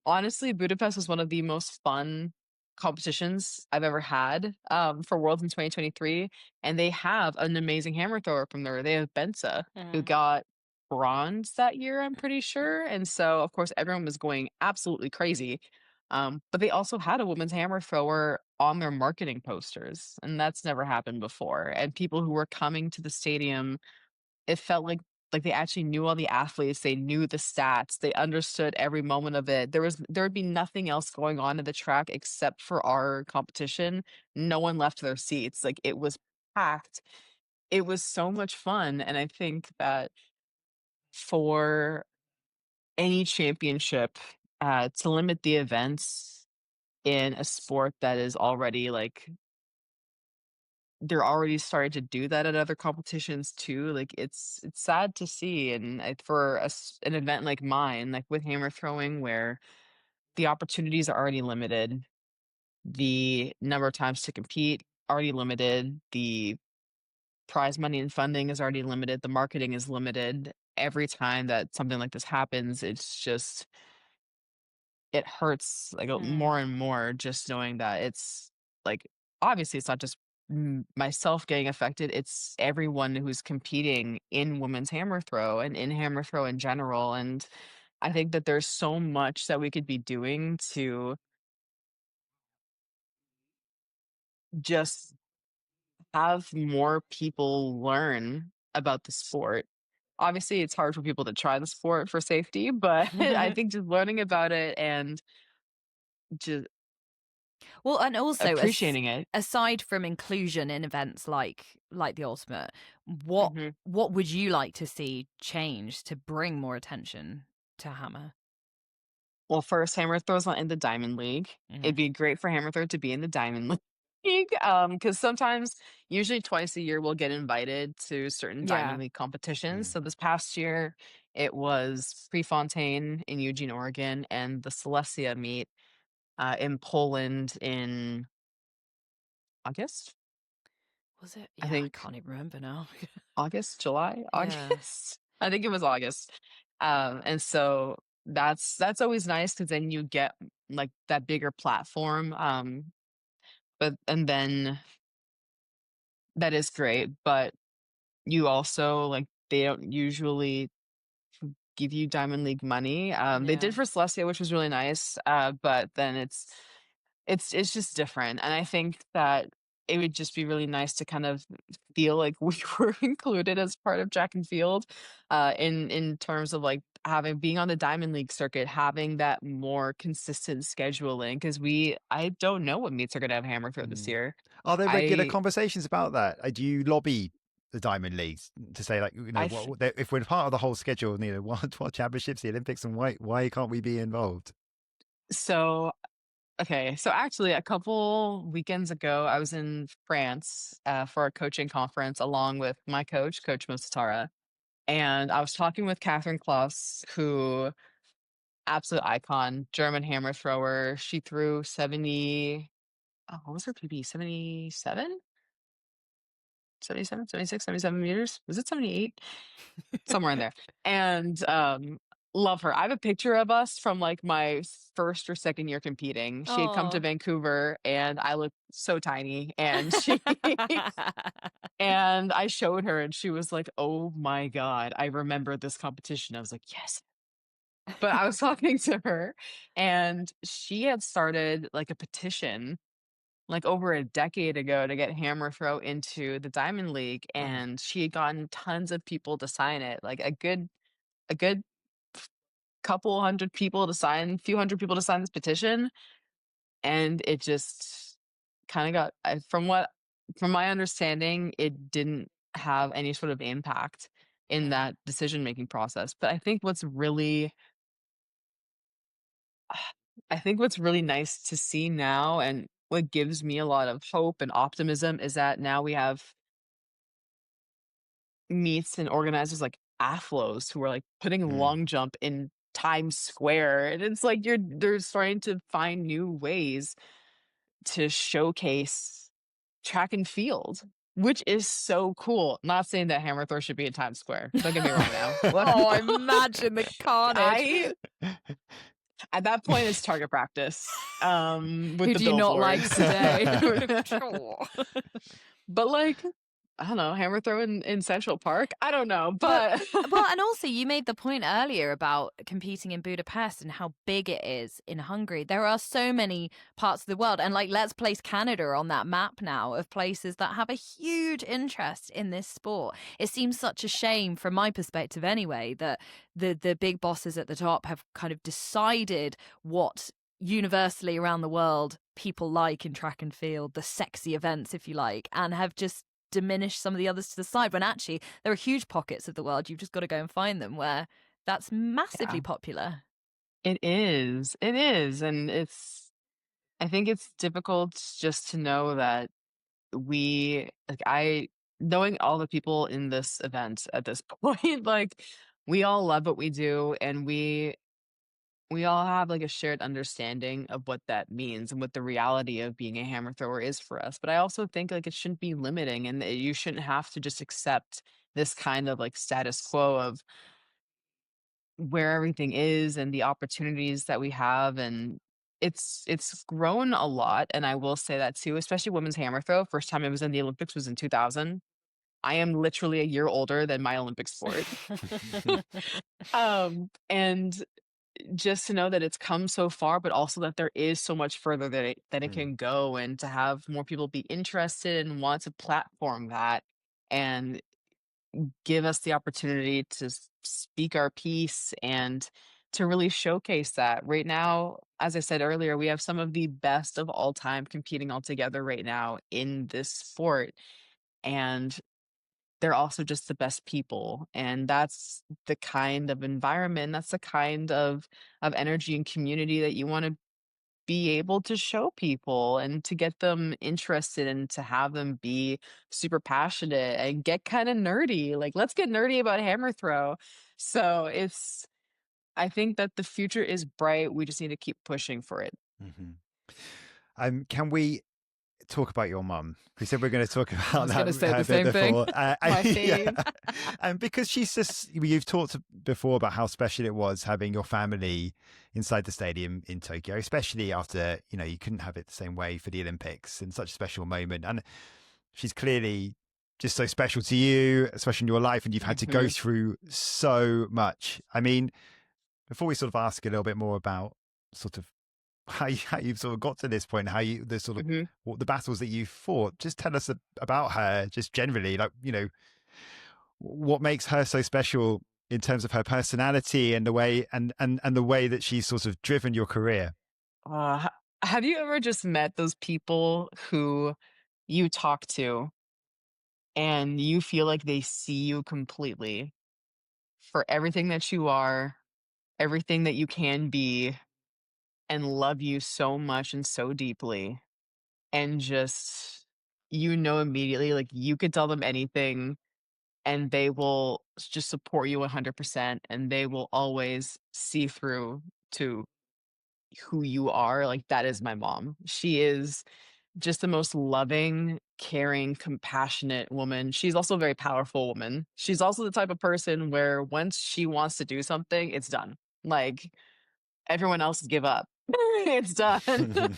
honestly, Budapest was one of the most fun competitions I've ever had for Worlds in 2023. And they have an amazing hammer thrower from there. They have Benza, who got bronze that year, I'm pretty sure. And so, of course, everyone was going absolutely crazy. But they also had a women's hammer thrower on their marketing posters, and that's never happened before. And people who were coming to the stadium, it felt like they actually knew all the athletes, they knew the stats, they understood every moment of it. There would be nothing else going on at the track except for our competition. No one left their seats. Like it was packed. It was so much fun. And I think that for any championship, to limit the events in a sport that is already like they're already starting to do that at other competitions too. Like it's sad to see, and for an event like mine, like with hammer throwing, where the opportunities are already limited, the number of times to compete already limited, the prize money and funding is already limited, the marketing is limited. Every time that something like this happens, it's just it hurts like Mm. more and more just knowing that it's like obviously it's not just myself getting affected, it's everyone who's competing in women's hammer throw and in hammer throw in general. And I think that there's so much that we could be doing to just have more people learn about the sport. Obviously, it's hard for people to try the sport for safety, but I think just learning about it and just Well, and also appreciating it. aside from inclusion in events like the Ultimate, Mhm. what would you like to see change to bring more attention to hammer? Well, first, hammer throw's not in the Diamond League. It'd Hmm. be great for hammer throw to be in the Diamond League, because sometimes, usually twice a year, we'll get invited to certain Diamond Yeah. League competitions. Mm. So this past year, it was Prefontaine in Eugene, Oregon, and the Silesia meet in Poland in August. Was it? I Yeah, I think can't even remember now. August, July, Yeah. August. I think it was August. And so that's always nice because then you get like that bigger platform. But and then that is great. But you also like they don't usually give you Diamond League money. They Yeah. did for Celestia, which was really nice. But then it's just different. And I think that it would just be really nice to kind of feel like we were included as part of track and field, in terms of like being on the Diamond League circuit, having that more consistent scheduling. Because I don't know what meets are gonna have hammer throw this Mm. year. Are there regular I conversations about that? Do you lobby the Diamond Leagues to say, like, I th- if we're part of the whole schedule, what championships, the Olympics, and why can't we be involved? so okay, so actually a couple weekends ago, I was in France for a coaching conference along with my coach, Coach Mosatara. And I was talking with Catherine Kloss, who absolute icon, German hammer thrower. She threw 70, oh, what was her PB? 77? 77, 76, 77 meters? Was it 78? Somewhere in there. And love her. I have a picture of us from like my first or second year competing. She had come to Oh. Vancouver and I looked so tiny and she and I showed her and she was like, "Oh my God, I remember this competition." I was like, "Yes." But I was talking to her and she had started like a petition like over a decade ago to get hammer throw into the Diamond League, Wow. and she had gotten tons of people to sign it, like a good couple hundred people to sign, few hundred people to sign this petition, and it just kind of got from my understanding, it didn't have any sort of impact in Yeah. that decision making process. But I think what's really nice to see now and what gives me a lot of hope and optimism is that now we have meets and organizers like Athlos who are like putting Mm. long jump in Times Square. And it's like they're starting to find new ways to showcase track and field, which is so cool. Not saying that hammer throw should be in Times Square. Don't get me wrong now. Oh, imagine the carnage. I At that point it's target practice with Who the do you not like billboards. today? But like I don't know, hammer throw in Central Park. I don't know, But but well, and also you made the point earlier about competing in Budapest and how big it is in Hungary. There are so many parts of the world, and like let's place Canada on that map now of places that have a huge interest in this sport. It seems such a shame, from my perspective anyway, that the big bosses at the top have kind of decided what universally around the world people like in track and field, the sexy events, if you like, and have just diminish some of the others to the side when actually there are huge pockets of the world, you've just got to go and find them, where that's massively yeah, popular. it is. It is. And I think it's difficult just to know that knowing all the people in this event at this point, like we all love what we do, and we all have like a shared understanding of what that means and what the reality of being a hammer thrower is for us. But I also think like it shouldn't be limiting, and that you shouldn't have to just accept this kind of like status quo of where everything is and the opportunities that we have. And it's grown a lot, and I will say that too, especially women's hammer throw. First time it was in the Olympics was in 2000. I am literally a year older than my Olympic sport. And just to know that it's come so far, but also that there is so much further that it can go, and to have more people be interested and want to platform that and give us the opportunity to speak our piece and to really showcase that. Right now, as I said earlier, we have some of the best of all time competing all together right now in this sport. And they're also just the best people, and that's the kind of environment, that's the kind of energy and community that you want to be able to show people, and to get them interested, and to have them be super passionate and get kind of nerdy. Like, let's get nerdy about hammer throw. So I think that the future is bright. We just need to keep pushing for it. Can we talk about your mum? We said we're going to talk about I was that going to say a the same bit thing. before. My fave. And because she's just, you've talked before about how special it was having your family inside the stadium in Tokyo, especially after, you couldn't have it the same way for the Olympics, and such a special moment. And she's clearly just so special to you, especially in your life, and you've had to go through so much. I mean, before we sort of ask a little bit more about sort of how you've sort of got to this point, what the battles that you fought, just tell us about her, just generally, like, what makes her so special in terms of her personality and the way and the way that she's sort of driven your career. Have you ever just met those people who you talk to and you feel like they see you completely for everything that you are, everything that you can be, and love you so much and so deeply, and just immediately, like, you could tell them anything and they will just support you 100%, and they will always see through to who you are. Like, that is my mom. She is just the most loving, caring, compassionate woman. She's also a very powerful woman. She's also the type of person where once she wants to do something, it's done. Like, everyone else give up. It's done.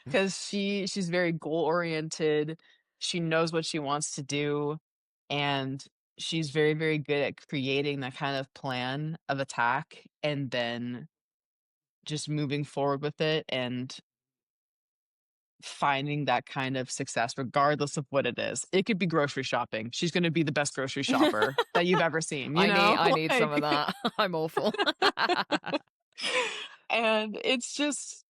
Because she's very goal oriented. She knows what she wants to do, and she's very, very good at creating that kind of plan of attack, and then just moving forward with it and finding that kind of success regardless of what it is. It could be grocery shopping. She's going to be the best grocery shopper that you've ever seen. I need some of that. I'm awful. And it's just,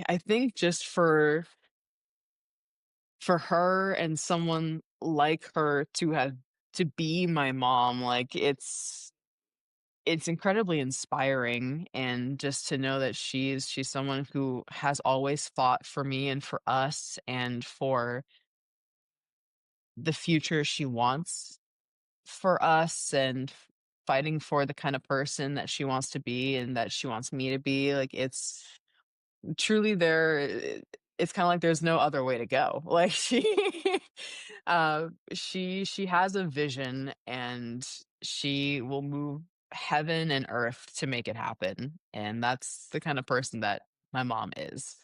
I think just for her and someone like her to be my mom, like, it's incredibly inspiring. And just to know that she's someone who has always fought for me and for us and for the future she wants for us, and fighting for the kind of person that she wants to be and that she wants me to be. Like, it's truly it's kind of like there's no other way to go. Like, she has a vision, and she will move heaven and earth to make it happen. And that's the kind of person that my mom is,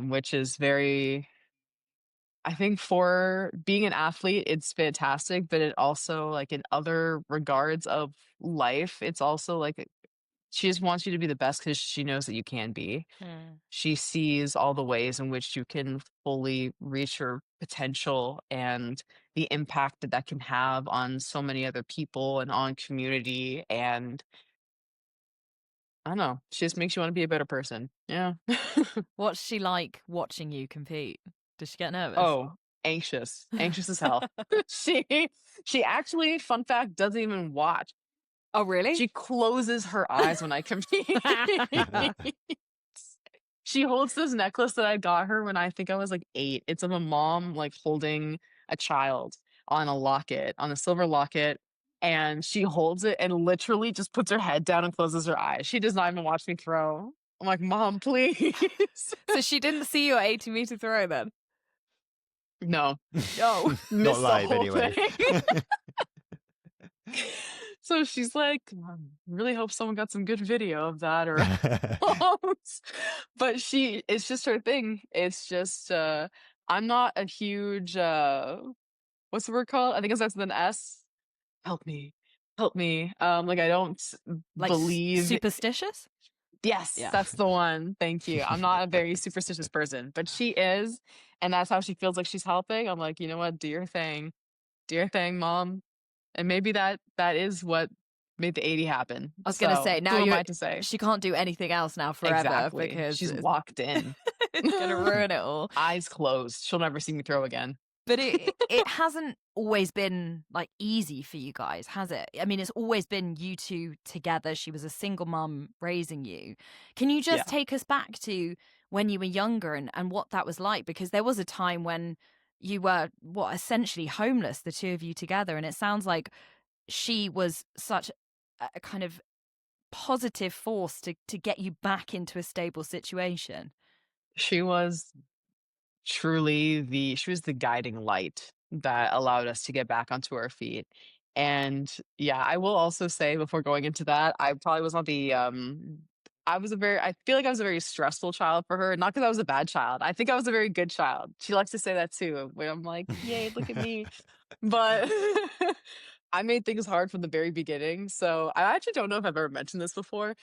which is very, I think, for being an athlete, it's fantastic, but it also, like, in other regards of life, it's also like she just wants you to be the best because she knows that you can be. She sees all the ways in which you can fully reach your potential, and the impact that that can have on so many other people and on community. And I don't know, she just makes you want to be a better person. Yeah. What's she like watching you compete? Does she get nervous? Oh, anxious as hell. She actually, fun fact, doesn't even watch. Oh, really? She closes her eyes when I compete. She holds this necklace that I got her when I think I was like 8. It's of a mom like holding a child on a locket, on a silver locket, and she holds it and literally just puts her head down and closes her eyes. She does not even watch me throw. I'm like, Mom, please. So she didn't see your 80-meter throw then? No, No. Not missed the live whole anyway. thing. So she's like, really hope someone got some good video of that or else." But it's just her thing. It's just I'm not a huge what's the word called? I think it starts with an S. Help me. Help me. Like I don't Like believe. superstitious? Yes, Yeah. that's the one. Thank you. I'm not a very superstitious person, but she is, and that's how she feels like she's helping. I'm like, you know what? Do your thing, Mom. And maybe that is what made the 80 happen. I was gonna So say, now who am I to say? she can't do anything else now forever Exactly. because She's locked in. it's gonna ruin it all. Eyes closed. She'll never see me throw again. But it hasn't always been like easy for you guys, has it? I mean, it's always been you two together. She was a single mum raising you. Can you just Yeah. take us back to when you were younger and what that was like? Because there was a time when you were essentially homeless, the two of you together, and it sounds like she was such a kind of positive force to get you back into a stable situation. She was she was the guiding light that allowed us to get back onto our feet. And yeah, I will also say before going into that, I probably was not the I feel like I was a very stressful child for her. Not because I was a bad child. I think I was a very good child. She likes to say that too, where I'm like, yay, look at me. But I made things hard from the very beginning. So I actually don't know if I've ever mentioned this before,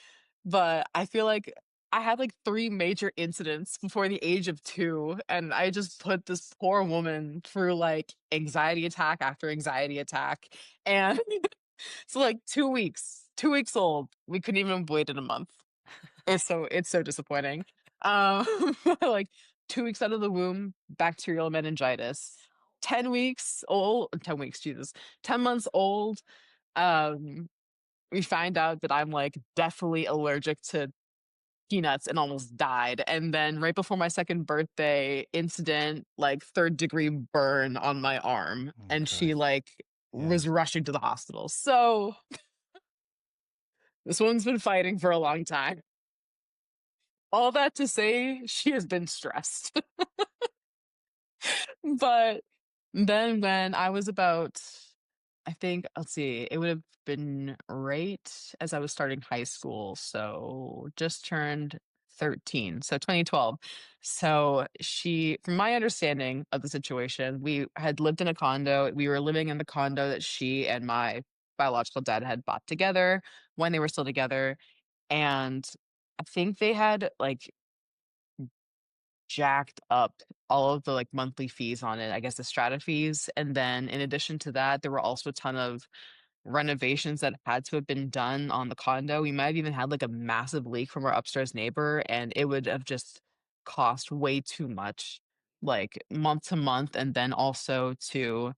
but I feel like I had like 3 major incidents before the age of 2, and I just put this poor woman through like anxiety attack after anxiety attack. And so like 2 weeks old, we couldn't even wait in a month. It's so disappointing. Um, like 2 weeks out of the womb, bacterial meningitis. 10 weeks, Jesus. 10 months old, um, we find out that I'm like definitely allergic to peanuts and almost died. And then right before my 2nd birthday, incident, like 3rd-degree burn on my arm. Oh, And she Christ. like Yeah. was rushing to the hospital. So this woman's been fighting for a long time. All that to say, she has been stressed. But then when I was about, I think, let's see, it would have been right as I was starting high school. So just turned 13. So 2012. So from my understanding of the situation, we had lived in a condo. We were living in the condo that she and my biological dad had bought together when they were still together. And I think they had like jacked up all of the like monthly fees on it, I guess the strata fees. And then in addition to that, there were also a ton of renovations that had to have been done on the condo. We might have even had like a massive leak from our upstairs neighbor, and it would have just cost way too much, like month to month, and then also to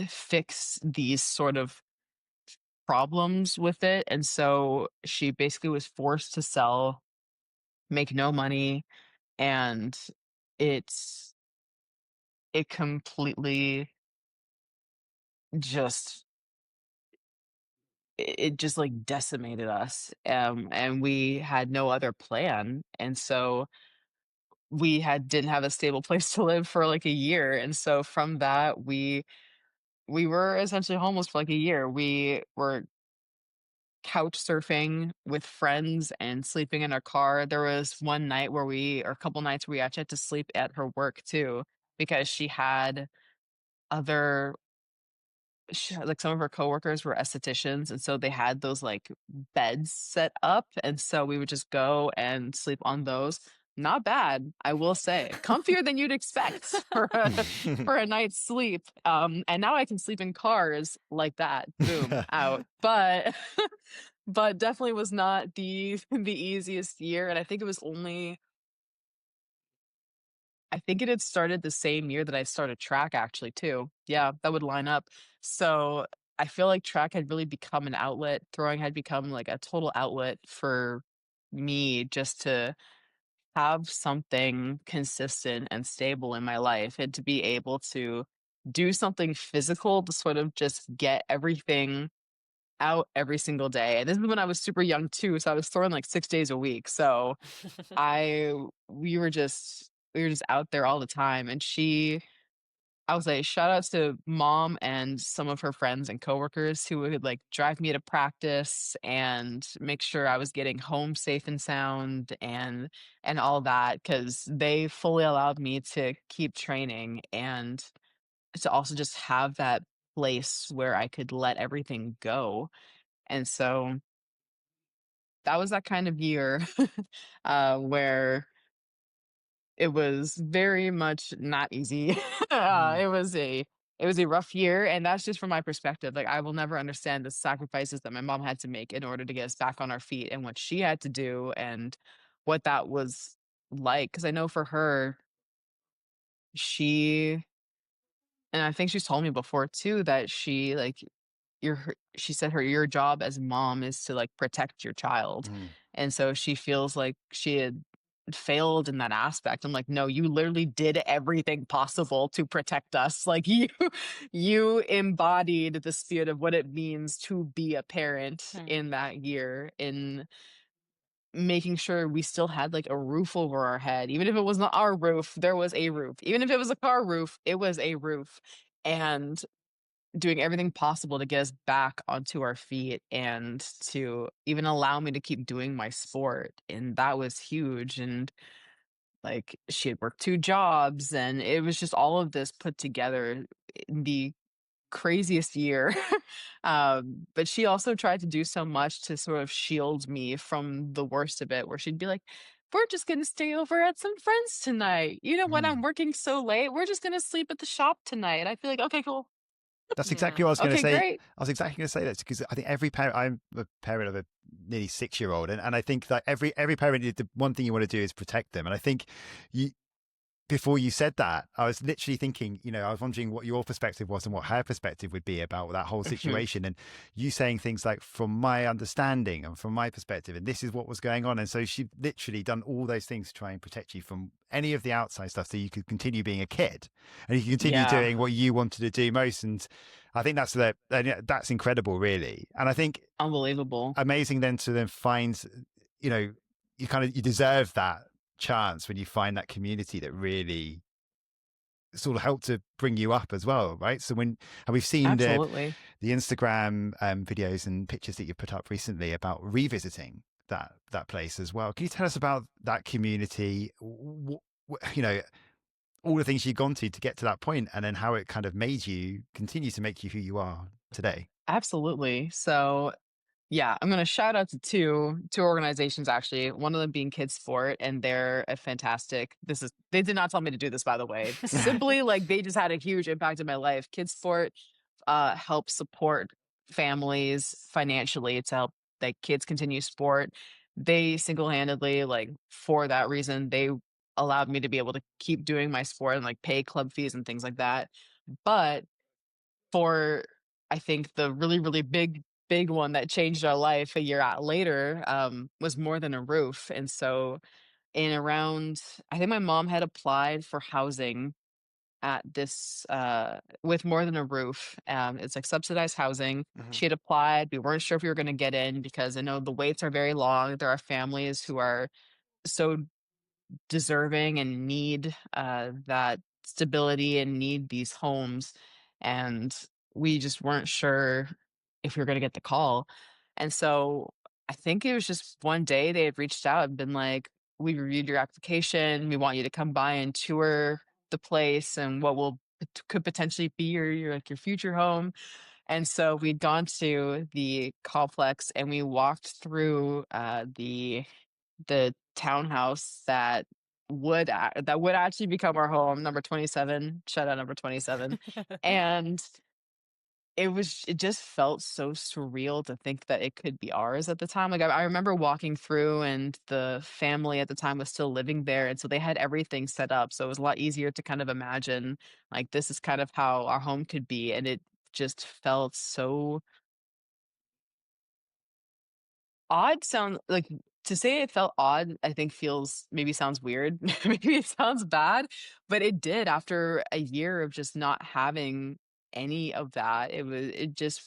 fix these sort of problems with it. And so she basically was forced to sell, make no money, and it's it completely just it just like decimated us, and we had no other plan, and so we had didn't have a stable place to live for like a year. And so from that we were essentially homeless for like a year. We were couch surfing with friends and sleeping in our car. There was one night or a couple nights where we actually had to sleep at her work too, because she had other like some of her coworkers were estheticians, and so they had those like beds set up, and so we would just go and sleep on those. Not bad, I will say. Comfier than you'd expect for a night's sleep. And now I can sleep in cars like that. Boom, out. But but definitely was not the easiest year, and I think it had started the same year that I started track actually too. Yeah, that would line up. So I feel like track had really become an outlet. Throwing had become like a total outlet for me just to have something consistent and stable in my life, and to be able to do something physical to sort of just get everything out every single day. And this is when I was super young too, so I was throwing like 6 days a week. So I we were just out there all the time. And I was like, shout out to mom and some of her friends and coworkers who would like drive me to practice and make sure I was getting home safe and sound, and all that, because they fully allowed me to keep training and to also just have that place where I could let everything go. And so that was that kind of year where it was very much not easy. Mm, It was a rough year, and that's just from my perspective. Like, I will never understand the sacrifices that my mom had to make in order to get us back on our feet, and what she had to do, and what that was like. Because I know for her, she and I think she's told me before too that she said your job as mom is to like protect your child. mm. And so she feels like she had failed in that aspect. I'm like, no, you literally did everything possible to protect us. Like, you embodied the spirit of what it means to be a parent Hmm. in that year, in making sure we still had like a roof over our head. Even if it was not our roof, there was a roof. Even if it was a car roof, it was a roof. And doing everything possible to get us back onto our feet, and to even allow me to keep doing my sport. And that was huge. And like, she had worked 2 jobs, and it was just all of this put together in the craziest year. But she also tried to do so much to sort of shield me from the worst of it, where she'd be like, we're just going to stay over at some friends tonight. When I'm Mm. working so late, we're just going to sleep at the shop tonight. And I feel like, okay, cool. That's exactly Yeah. what I was going to Okay, say. great. I was exactly going to say that, because I think every parent, I'm a parent of a nearly 6-year-old, and I think that every parent, the one thing you want to do is protect them. And I think you, before you said that, I was literally thinking, I was wondering what your perspective was and what her perspective would be about that whole situation. And you saying things like, from my understanding and from my perspective, and this is what was going on. And so she literally done all those things to try and protect you from any of the outside stuff, so you could continue being a kid and you could continue Yeah, doing what you wanted to do most. And I think that's incredible, really. And I think unbelievable. amazing then to then find, you deserve that chance when you find that community that really sort of helped to bring you up as well, right? So and we've seen Absolutely. the Instagram videos and pictures that you put up recently about revisiting that place as well. Can you tell us about that community? All the things you've gone to get to that point, and then how it kind of continue to make you who you are today. Absolutely. So, yeah, I'm gonna shout out to two organizations, actually. One of them being Kids Sport, and they're a fantastic. They did not tell me to do this, by the way. Simply, like, they just had a huge impact in my life. Kids Sport helps support families financially to help like kids continue sport. They single-handedly, like, for that reason, they allowed me to be able to keep doing my sport and like pay club fees and things like that. But for, I think, the really, really big one that changed our life a year out later, was More Than a Roof. And so, in around, I think my mom had applied for housing at this with More Than a Roof. It's like subsidized housing. Mhm. She had applied. We weren't sure if we were going to get in, because I know the waits are very long. There are families who are so deserving and need that stability and need these homes. And we just weren't sure if we were going to get the call. And so I think it was just one day they had reached out and been like, we reviewed your application. We want you to come by and tour the place and what could potentially be your future home. And so we'd gone to the complex, and we walked through the townhouse that would actually become our home, number 27. Shout out number 27. And it just felt so surreal to think that it could be ours at the time. Like, I remember walking through, and the family at the time was still living there, and so they had everything set up, so it was a lot easier to kind of imagine, like, this is kind of how our home could be. And it just felt so odd, sound like To say it felt odd, I think maybe sounds weird, maybe it sounds bad, but it did after a year of just not having any of that. It just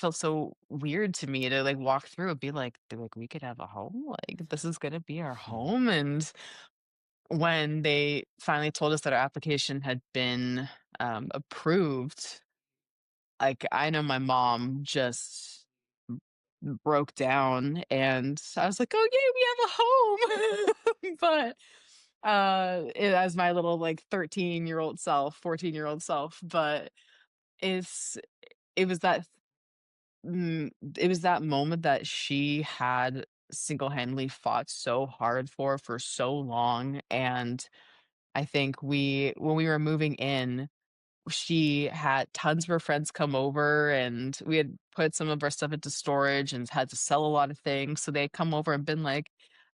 felt so weird to me to, like, walk through and be like, "We could have a home? Like, this is gonna be our Hmm. home?" And when they finally told us that our application had been, approved, like, I know my mom just broke down, and I was like, "Oh, yay, we have a home." But, as my little, like, 13-year-old self, 14-year-old self, but it's it was that Mm, it was that moment that she had single-handedly fought so hard for so long, and I think when we were moving in, she had tons of her friends come over, and we had put some of our stuff into storage and had to sell a lot of things, so they come over and been like,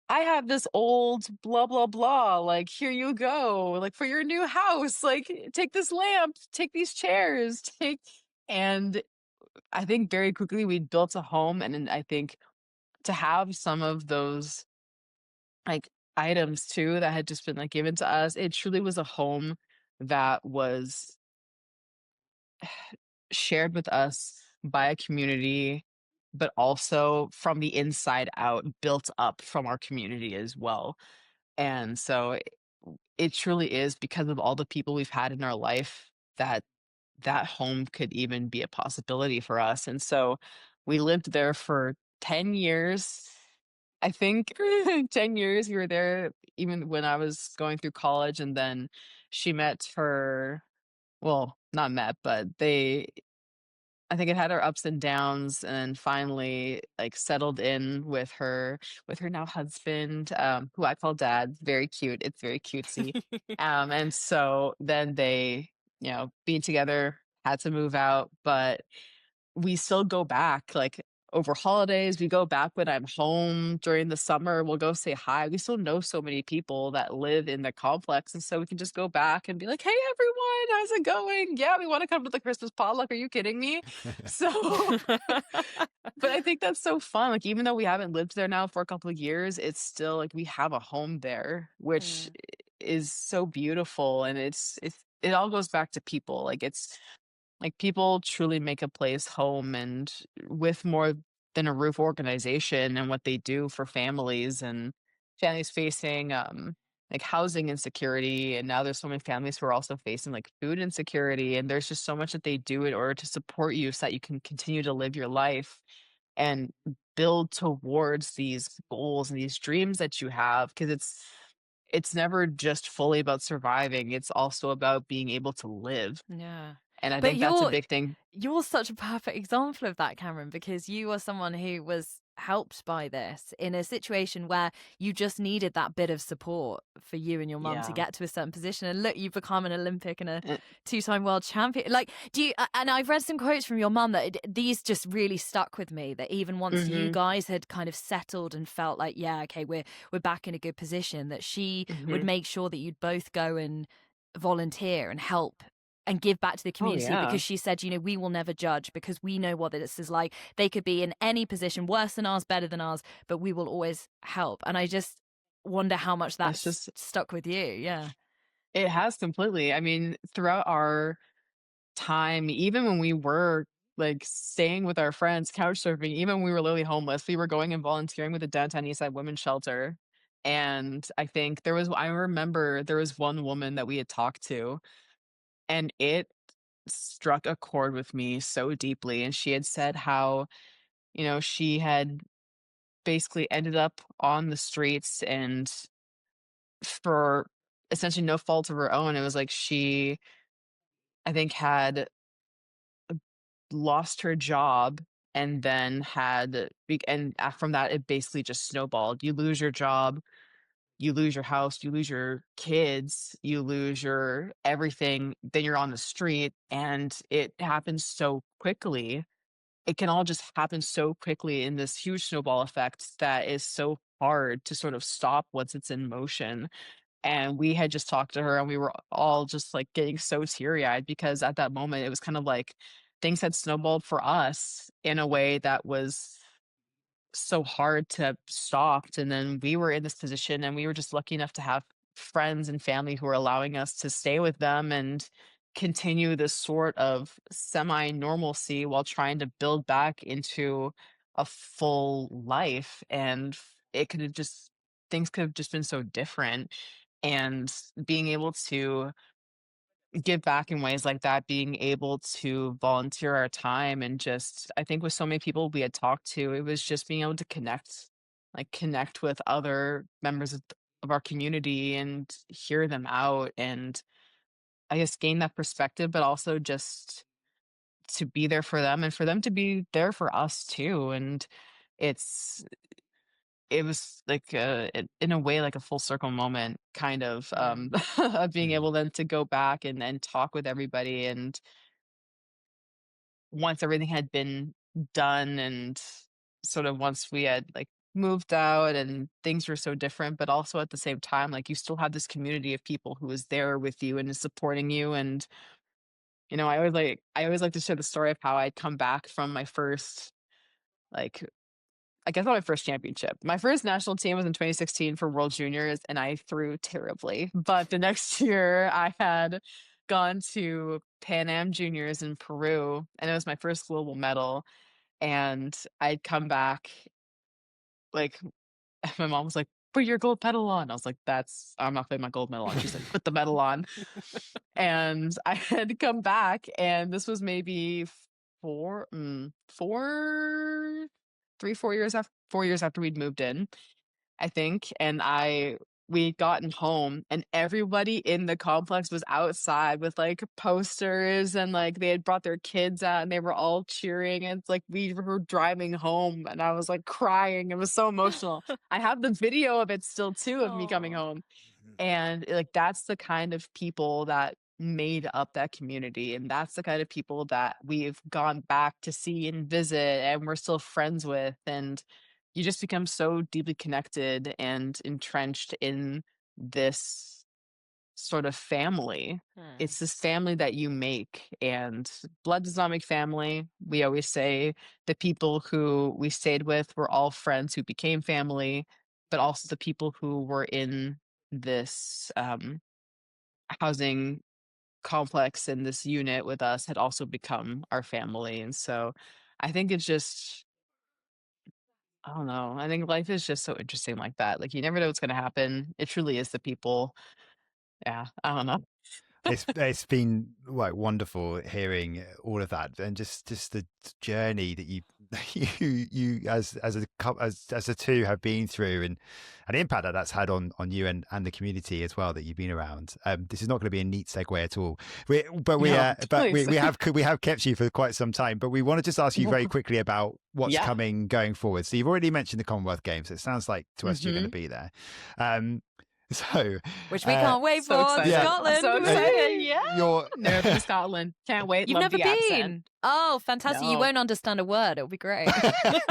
"I have this old blah, blah, blah, like, here you go, like, for your new house, like, take this lamp, take these chairs, take." And I think very quickly we built a home, and then I think to have some of those, like, items too that had just been, like, given to us, it truly was a home that was shared with us by a community, but also from the inside out, built up from our community as well. And so it truly is because of all the people we've had in our life that that home could even be a possibility for us. And so we lived there for 10 years. I think 10 years we were there even when I was going through college, and then she met her, well, not met, but they I think it had her ups and downs, and finally, like, settled in with her now husband, who I call dad, very cute, it's very cutesy. And so then they, being together, had to move out, but we still go back, like, over holidays, we go back when I'm home during the summer, we'll go say hi. We still know so many people that live in the complex, and so we can just go back and be like, "Hey, everyone, how's it going? Yeah, we wanna come to the Christmas potluck, are you kidding me?" So but I think that's so fun, like, even though we haven't lived there now for a couple of years, it's still, like, we have a home there, which Mm. is so beautiful, and it all goes back to people, like, people truly make a place home, and with more than a roof organization and what they do for families, and families facing, like, housing insecurity, and now there's so many families who are also facing, like, food insecurity, and there's just so much that they do in order to support you so that you can continue to live your life and build towards these goals and these dreams that you have, because it's never just fully about surviving, it's also about being able to live, Yeah. and I But think that's a big thing. you're such a perfect example of that, Cameron, because you are someone who was helped by this in a situation where you just needed that bit of support for you and your mum to Yeah. get to a certain position. And look, you've become an Olympic and a Eh, two-time world champion. Like, and I've read some quotes from your mum that these just really stuck with me, that even once you mhm, guys had kind of settled and felt like, yeah, okay, we're back in a good position, that she would mhm. make sure that you'd both go and volunteer and help and give back to the Oh, community, yeah. because she said, we will never judge because we know what this is like. They could be in any position, worse than ours, better than ours, but we will always help. And I just wonder how much That's that's just stuck with you. Yeah. it has completely. I mean, throughout our time, even when we were, like, staying with our friends, couch surfing, even when we were literally homeless, we were going and volunteering with the Downtown Eastside Women's Shelter, and I remember there was one woman that we had talked to, and it struck a chord with me so deeply, and she had said how, she had basically ended up on the streets, and for essentially no fault of her own, it was like she, I think, had lost her job, and then from that, it basically just snowballed. You lose your job, you lose your house, you lose your kids, you lose your everything, then you're on the street, and it happens so quickly. It can all just happen so quickly in this huge snowball effect that is so hard to sort of stop once it's in motion. And we had just talked to her, and we were all just, like, getting so teary-eyed because at that moment, it was kind of like things had snowballed for us in a way that was so hard to have stopped. And then we were in this position, and we were just lucky enough to have friends and family who were allowing us to stay with them and continue this sort of semi normalcy while trying to build back into a full life. And it could have just, things could have just been so different. And being able to give back in ways like that, being able to volunteer our time, and just, I think with so many people we had talked to, it was just being able to connect, like connect with other members of our community and hear them out, and I guess gain that perspective, but also just to be there for them and for them to be there for us too. And it's it was like in a way like a full circle moment, kind of of being Mm. able then to go back and talk with everybody. And once everything had been done, and sort of once we had like moved out and things were so different, but also at the same time, like you still have this community of people who is there with you and is supporting you. And I always like to share the story of how I'd come back from my first, like, I guess not my first championship. My first national team was in 2016 for World Juniors, and I threw terribly. But the next year, I had gone to Pan Am Juniors in Peru, and it was my first global medal. And I'd come back, like, my mom was like, "Put your gold medal on." I was like, I'm not putting my gold medal on. She's like, "Put the medal on." And I had come back, and this was maybe 4, 4, 3, 4 years after 4 years after we'd moved in, I think. And we'd gotten home, and everybody in the complex was outside with like posters, and like they had brought their kids out, and they were all cheering. And it's like we were driving home, and I was like crying. It was so emotional. I have the video of it still too, of me coming Aw. home. And like that's the kind of people that made up that community, and that's the kind of people that we've gone back to see and visit, and we're still friends with. And you just become so deeply connected and entrenched in this sort of family. Hmm. It's this family that you make, and blood does not make family. We always say the people who we stayed with were all friends who became family, but also the people who were in this housing complex in this unit with us had also become our family. And so I think it's just, I don't know. I think life is just so interesting like that. Like you never know what's going to happen. It truly is the people. Yeah, I don't know. It's been like wonderful hearing all of that, and just the journey that you you as the two have been through, and the impact that that's had on you and the community as well that you've been around. This is not going to be a neat segue at all. No, please. We have kept you for quite some time, but we want to just ask you very quickly about what's Yeah. coming going forward. So you've already mentioned the Commonwealth Games. It sounds like to us you're going to Mhm. be there. So Which we can't wait So for. excited. Yeah. Scotland. So excited. Yeah. you're Never been to Scotland. Can't wait. You've Love never the been. accent. Oh, fantastic. You No. won't understand a word. It'll be great.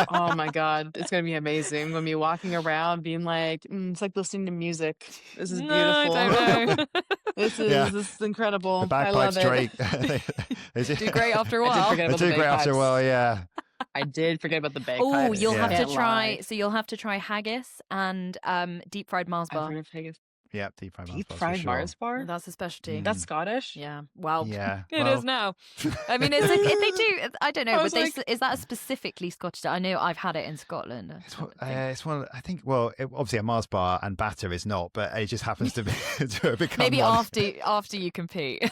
Oh my God. It's going to be amazing. When we're walking around being like, it's like listening to music. This is No, beautiful. I don't know. This is Yeah. this is incredible. the I love bagpipes, it. Drake. Do great after a I did while. forget They about the do great after a bagpipes. while, yeah. I did forget about the bagpipes. Oh, you'll have to Can't try. lie. So you'll have to try haggis and deep fried Mars I bar. forget Vegas. Yeah, deep fried Mars Deep bars for fried sure. Mars bar? That's a specialty. That's Scottish? Yeah. Well, Yeah, it well- is now. I mean, it's like, if they do. I don't know, I but was like- is that a specifically Scottish? I know I've had it in Scotland. It's one. I think. Well, obviously a Mars bar and batter is not, but it just happens to be to become Maybe one. after you compete.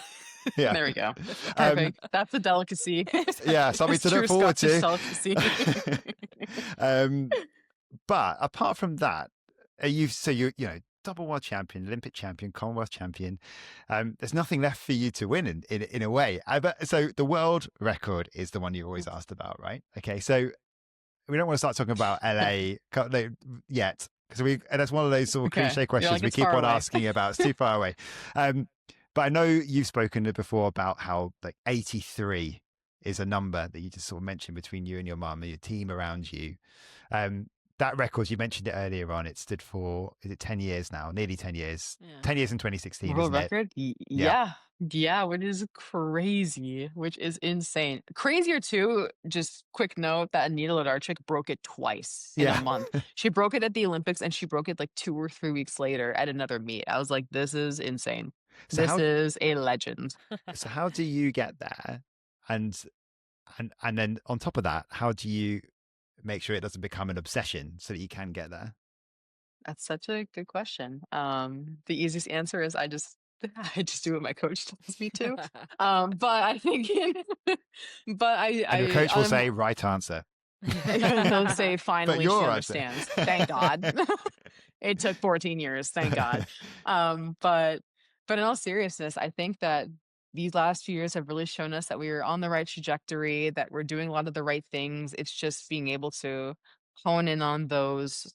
Yeah, There we go. Perfect. That's a delicacy. yeah, something to True look forward Scottish to. delicacy. But apart from that, you double world champion, Olympic champion, Commonwealth champion. There's nothing left for you to win in a way. So the world record is the one you've always asked about, right? Okay, so we don't want to start talking about LA yet, because that's one of those sort of Okay. cliche You're questions like, we it's keep far on away. asking about. It's too far away. But I know you've spoken before about how like 83 is a number that you just sort of mentioned between you and your mum and your team around you. That record, you mentioned it earlier on, it stood for, is it 10 years now? Nearly 10 years. Yeah. 10 years in 2016, World isn't it? record? Yeah. Yeah. Yeah, which is crazy, which is insane. Crazier too, just quick note that Anita Lodarchik broke it twice in a Yeah. month. She broke it at the Olympics and she broke it like 2 or 3 weeks later at another meet. I was like, this is insane. So This how is a legend. so how do you get there? And and then on top of that, how do you make sure it doesn't become an obsession so that you can get there? That's such a good question. The easiest answer is I just do what my coach tells me to. But I think but And your coach will I'm say, right answer. he'll say But finally she your answer. understands. Thank God. It took 14 years, thank God. But in all seriousness, I think that these last few years have really shown us that we are on the right trajectory, that we're doing a lot of the right things. It's just being able to hone in on those,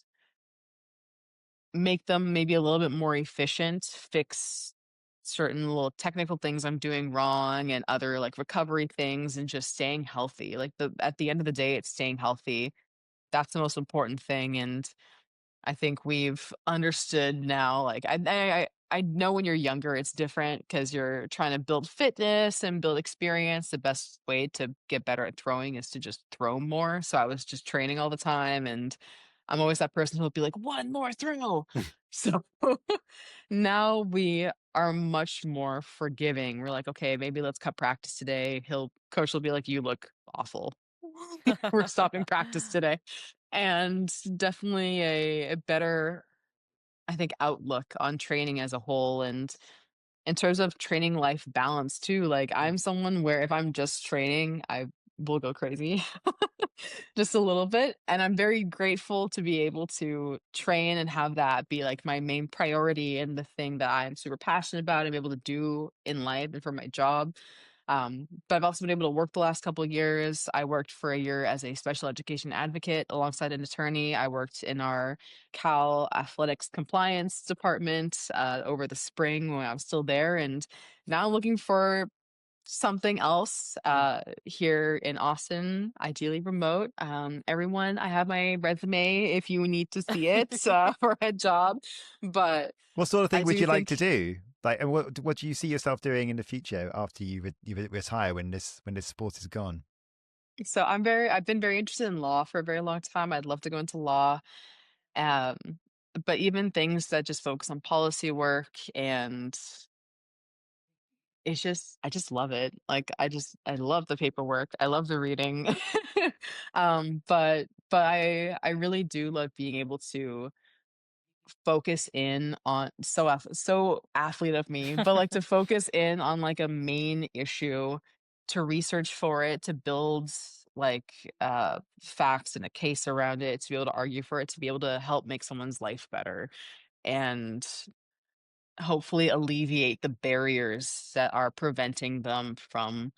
make them maybe a little bit more efficient, fix certain little technical things I'm doing wrong and other like recovery things and just staying healthy. Like the at the end of the day, it's staying healthy. That's the most important thing. And I think we've understood now, like I know when you're younger, it's different because you're trying to build fitness and build experience. The best way to get better at throwing is to just throw more. So I was just training all the time, and I'm always that person who'll be like, one more throw. So now we are much more forgiving. We're like, okay, maybe let's cut practice today. Coach will be like, you look awful. We're stopping practice today. And definitely a better, I think, outlook on training as a whole. And in terms of training life balance too, like I'm someone where if I'm just training, I will go crazy just a little bit. And I'm very grateful to be able to train and have that be like my main priority and the thing that I'm super passionate about and be able to do in life and for my job. But I've also been able to work the last couple of years. I worked for a year as a special education advocate alongside an attorney. I worked in our Cal Athletics compliance department over the spring when I was still there. And now I'm looking for something else here in Austin, ideally remote. Everyone, I have my resume if you need to see it for a job. But What sort of I thing would do you like to think do? Like, and what do you see yourself doing in the future after you retire when this sport is gone? so. I've been very interested in law for a very long time. I'd love to go into law. Um, but even things that just focus on policy work and I just love it. Like I love the paperwork. I love the reading. But I really do love being able to focus in on so athlete of me, but like to focus in on like a main issue, to research for it, to build like facts and a case around it, to be able to argue for it, to be able to help make someone's life better and hopefully alleviate the barriers that are preventing them from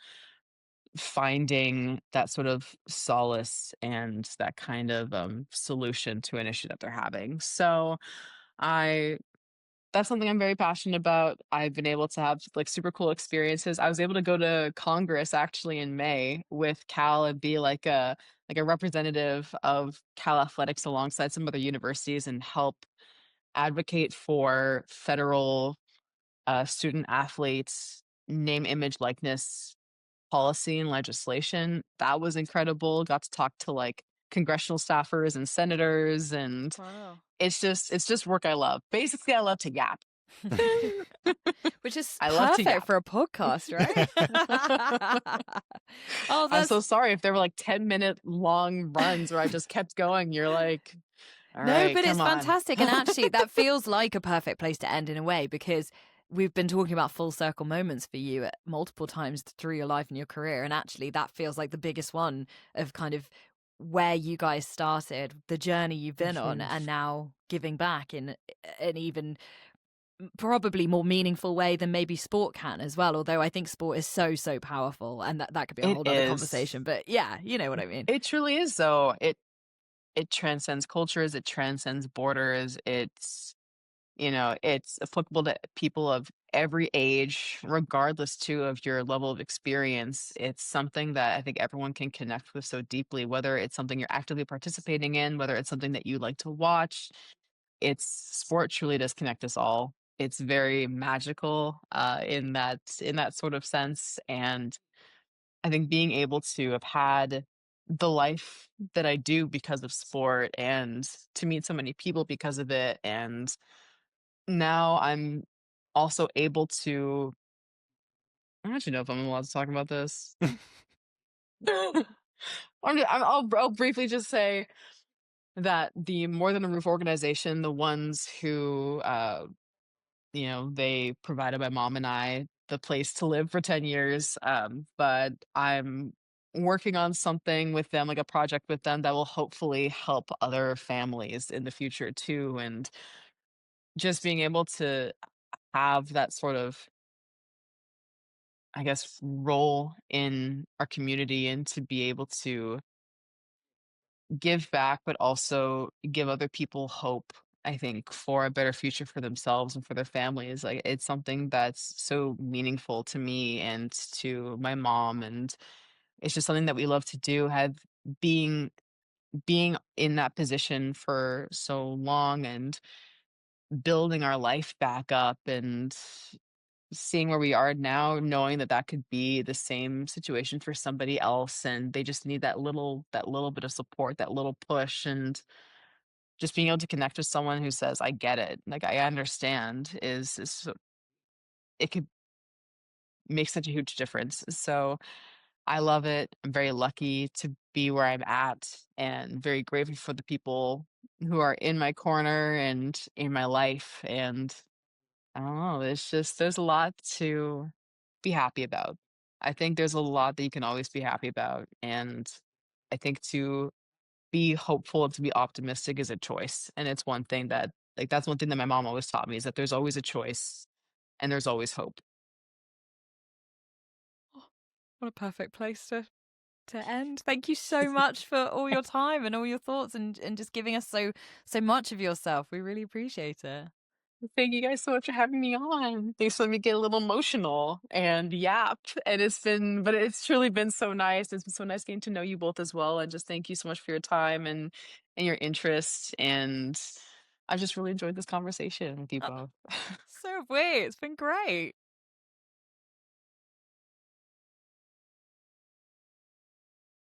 finding that sort of solace and that kind of solution to an issue that they're having. So I that's something I'm very passionate about. I've been able to have like super cool experiences. I was able to go to Congress actually in May with Cal and be like a representative of Cal Athletics alongside some other universities and help advocate for federal student athletes name, image, likeness policy and legislation. That was incredible. Got to talk to like congressional staffers and senators, and Wow. it's just work I love. Basically, I love to yap. Which is I love to perfect yap. for a podcast, right? Oh, I'm that's so sorry if there were like 10-minute long runs where I just kept going. You're like, all no, right, but it's come on. fantastic. And actually, that feels like a perfect place to end in a way because we've been talking about full circle moments for you at multiple times through your life and your career. And actually, that feels like the biggest one of kind of where you guys started, the journey you've been on, Mhm. and now giving back in an even probably more meaningful way than maybe sport can as well. Although I think sport is so powerful, and that could be a It whole other is. conversation. But yeah, you know what I mean. It truly is, though. It transcends cultures. It transcends borders. It's applicable to people of every age, regardless too of your level of experience. It's something that I think everyone can connect with so deeply, whether it's something you're actively participating in, whether it's something that you like to watch. Sport truly does connect us all. it's very magical in that sort of sense. And I think being able to have had the life that I do because of sport and to meet so many people because of it. And now I'm also able to, I don't actually know if I'm allowed to talk about this. I'll briefly just say that the More Than a Roof organization, the ones who, they provided my mom and I the place to live for 10 years. But I'm working on something with them, like a project with them that will hopefully help other families in the future too. And just being able to have that sort of, I guess, role in our community and to be able to give back, but also give other people hope, I think, for a better future for themselves and for their families. Like, it's something that's so meaningful to me and to my mom. And it's just something that we love to do. Have being being in that position for so long and building our life back up and seeing where we are now, knowing that that could be the same situation for somebody else, and they just need that little bit of support, that little push. And just being able to connect with someone who says, "I get it, like, I understand," it could make such a huge difference. So, I love it. I'm very lucky to be where I'm at and very grateful for the people who are in my corner and in my life. And I don't know, it's just there's a lot to be happy about. I think there's a lot that you can always be happy about. And I think to be hopeful and to be optimistic is a choice. And it's one thing that, like, that's one thing that my mom always taught me, is that there's always a choice and there's always hope. Oh, what a perfect place to end. Thank you so much for all your time and all your thoughts and just giving us so much of yourself. We really appreciate it. Thank you guys so much for having me on. Thanks for letting me get a little emotional and yap. And but it's truly been so nice. It's been so nice getting to know you both as well. And just thank you so much for your time and your interest. And I just really enjoyed this conversation with you Uh, both. So have we. It's been great.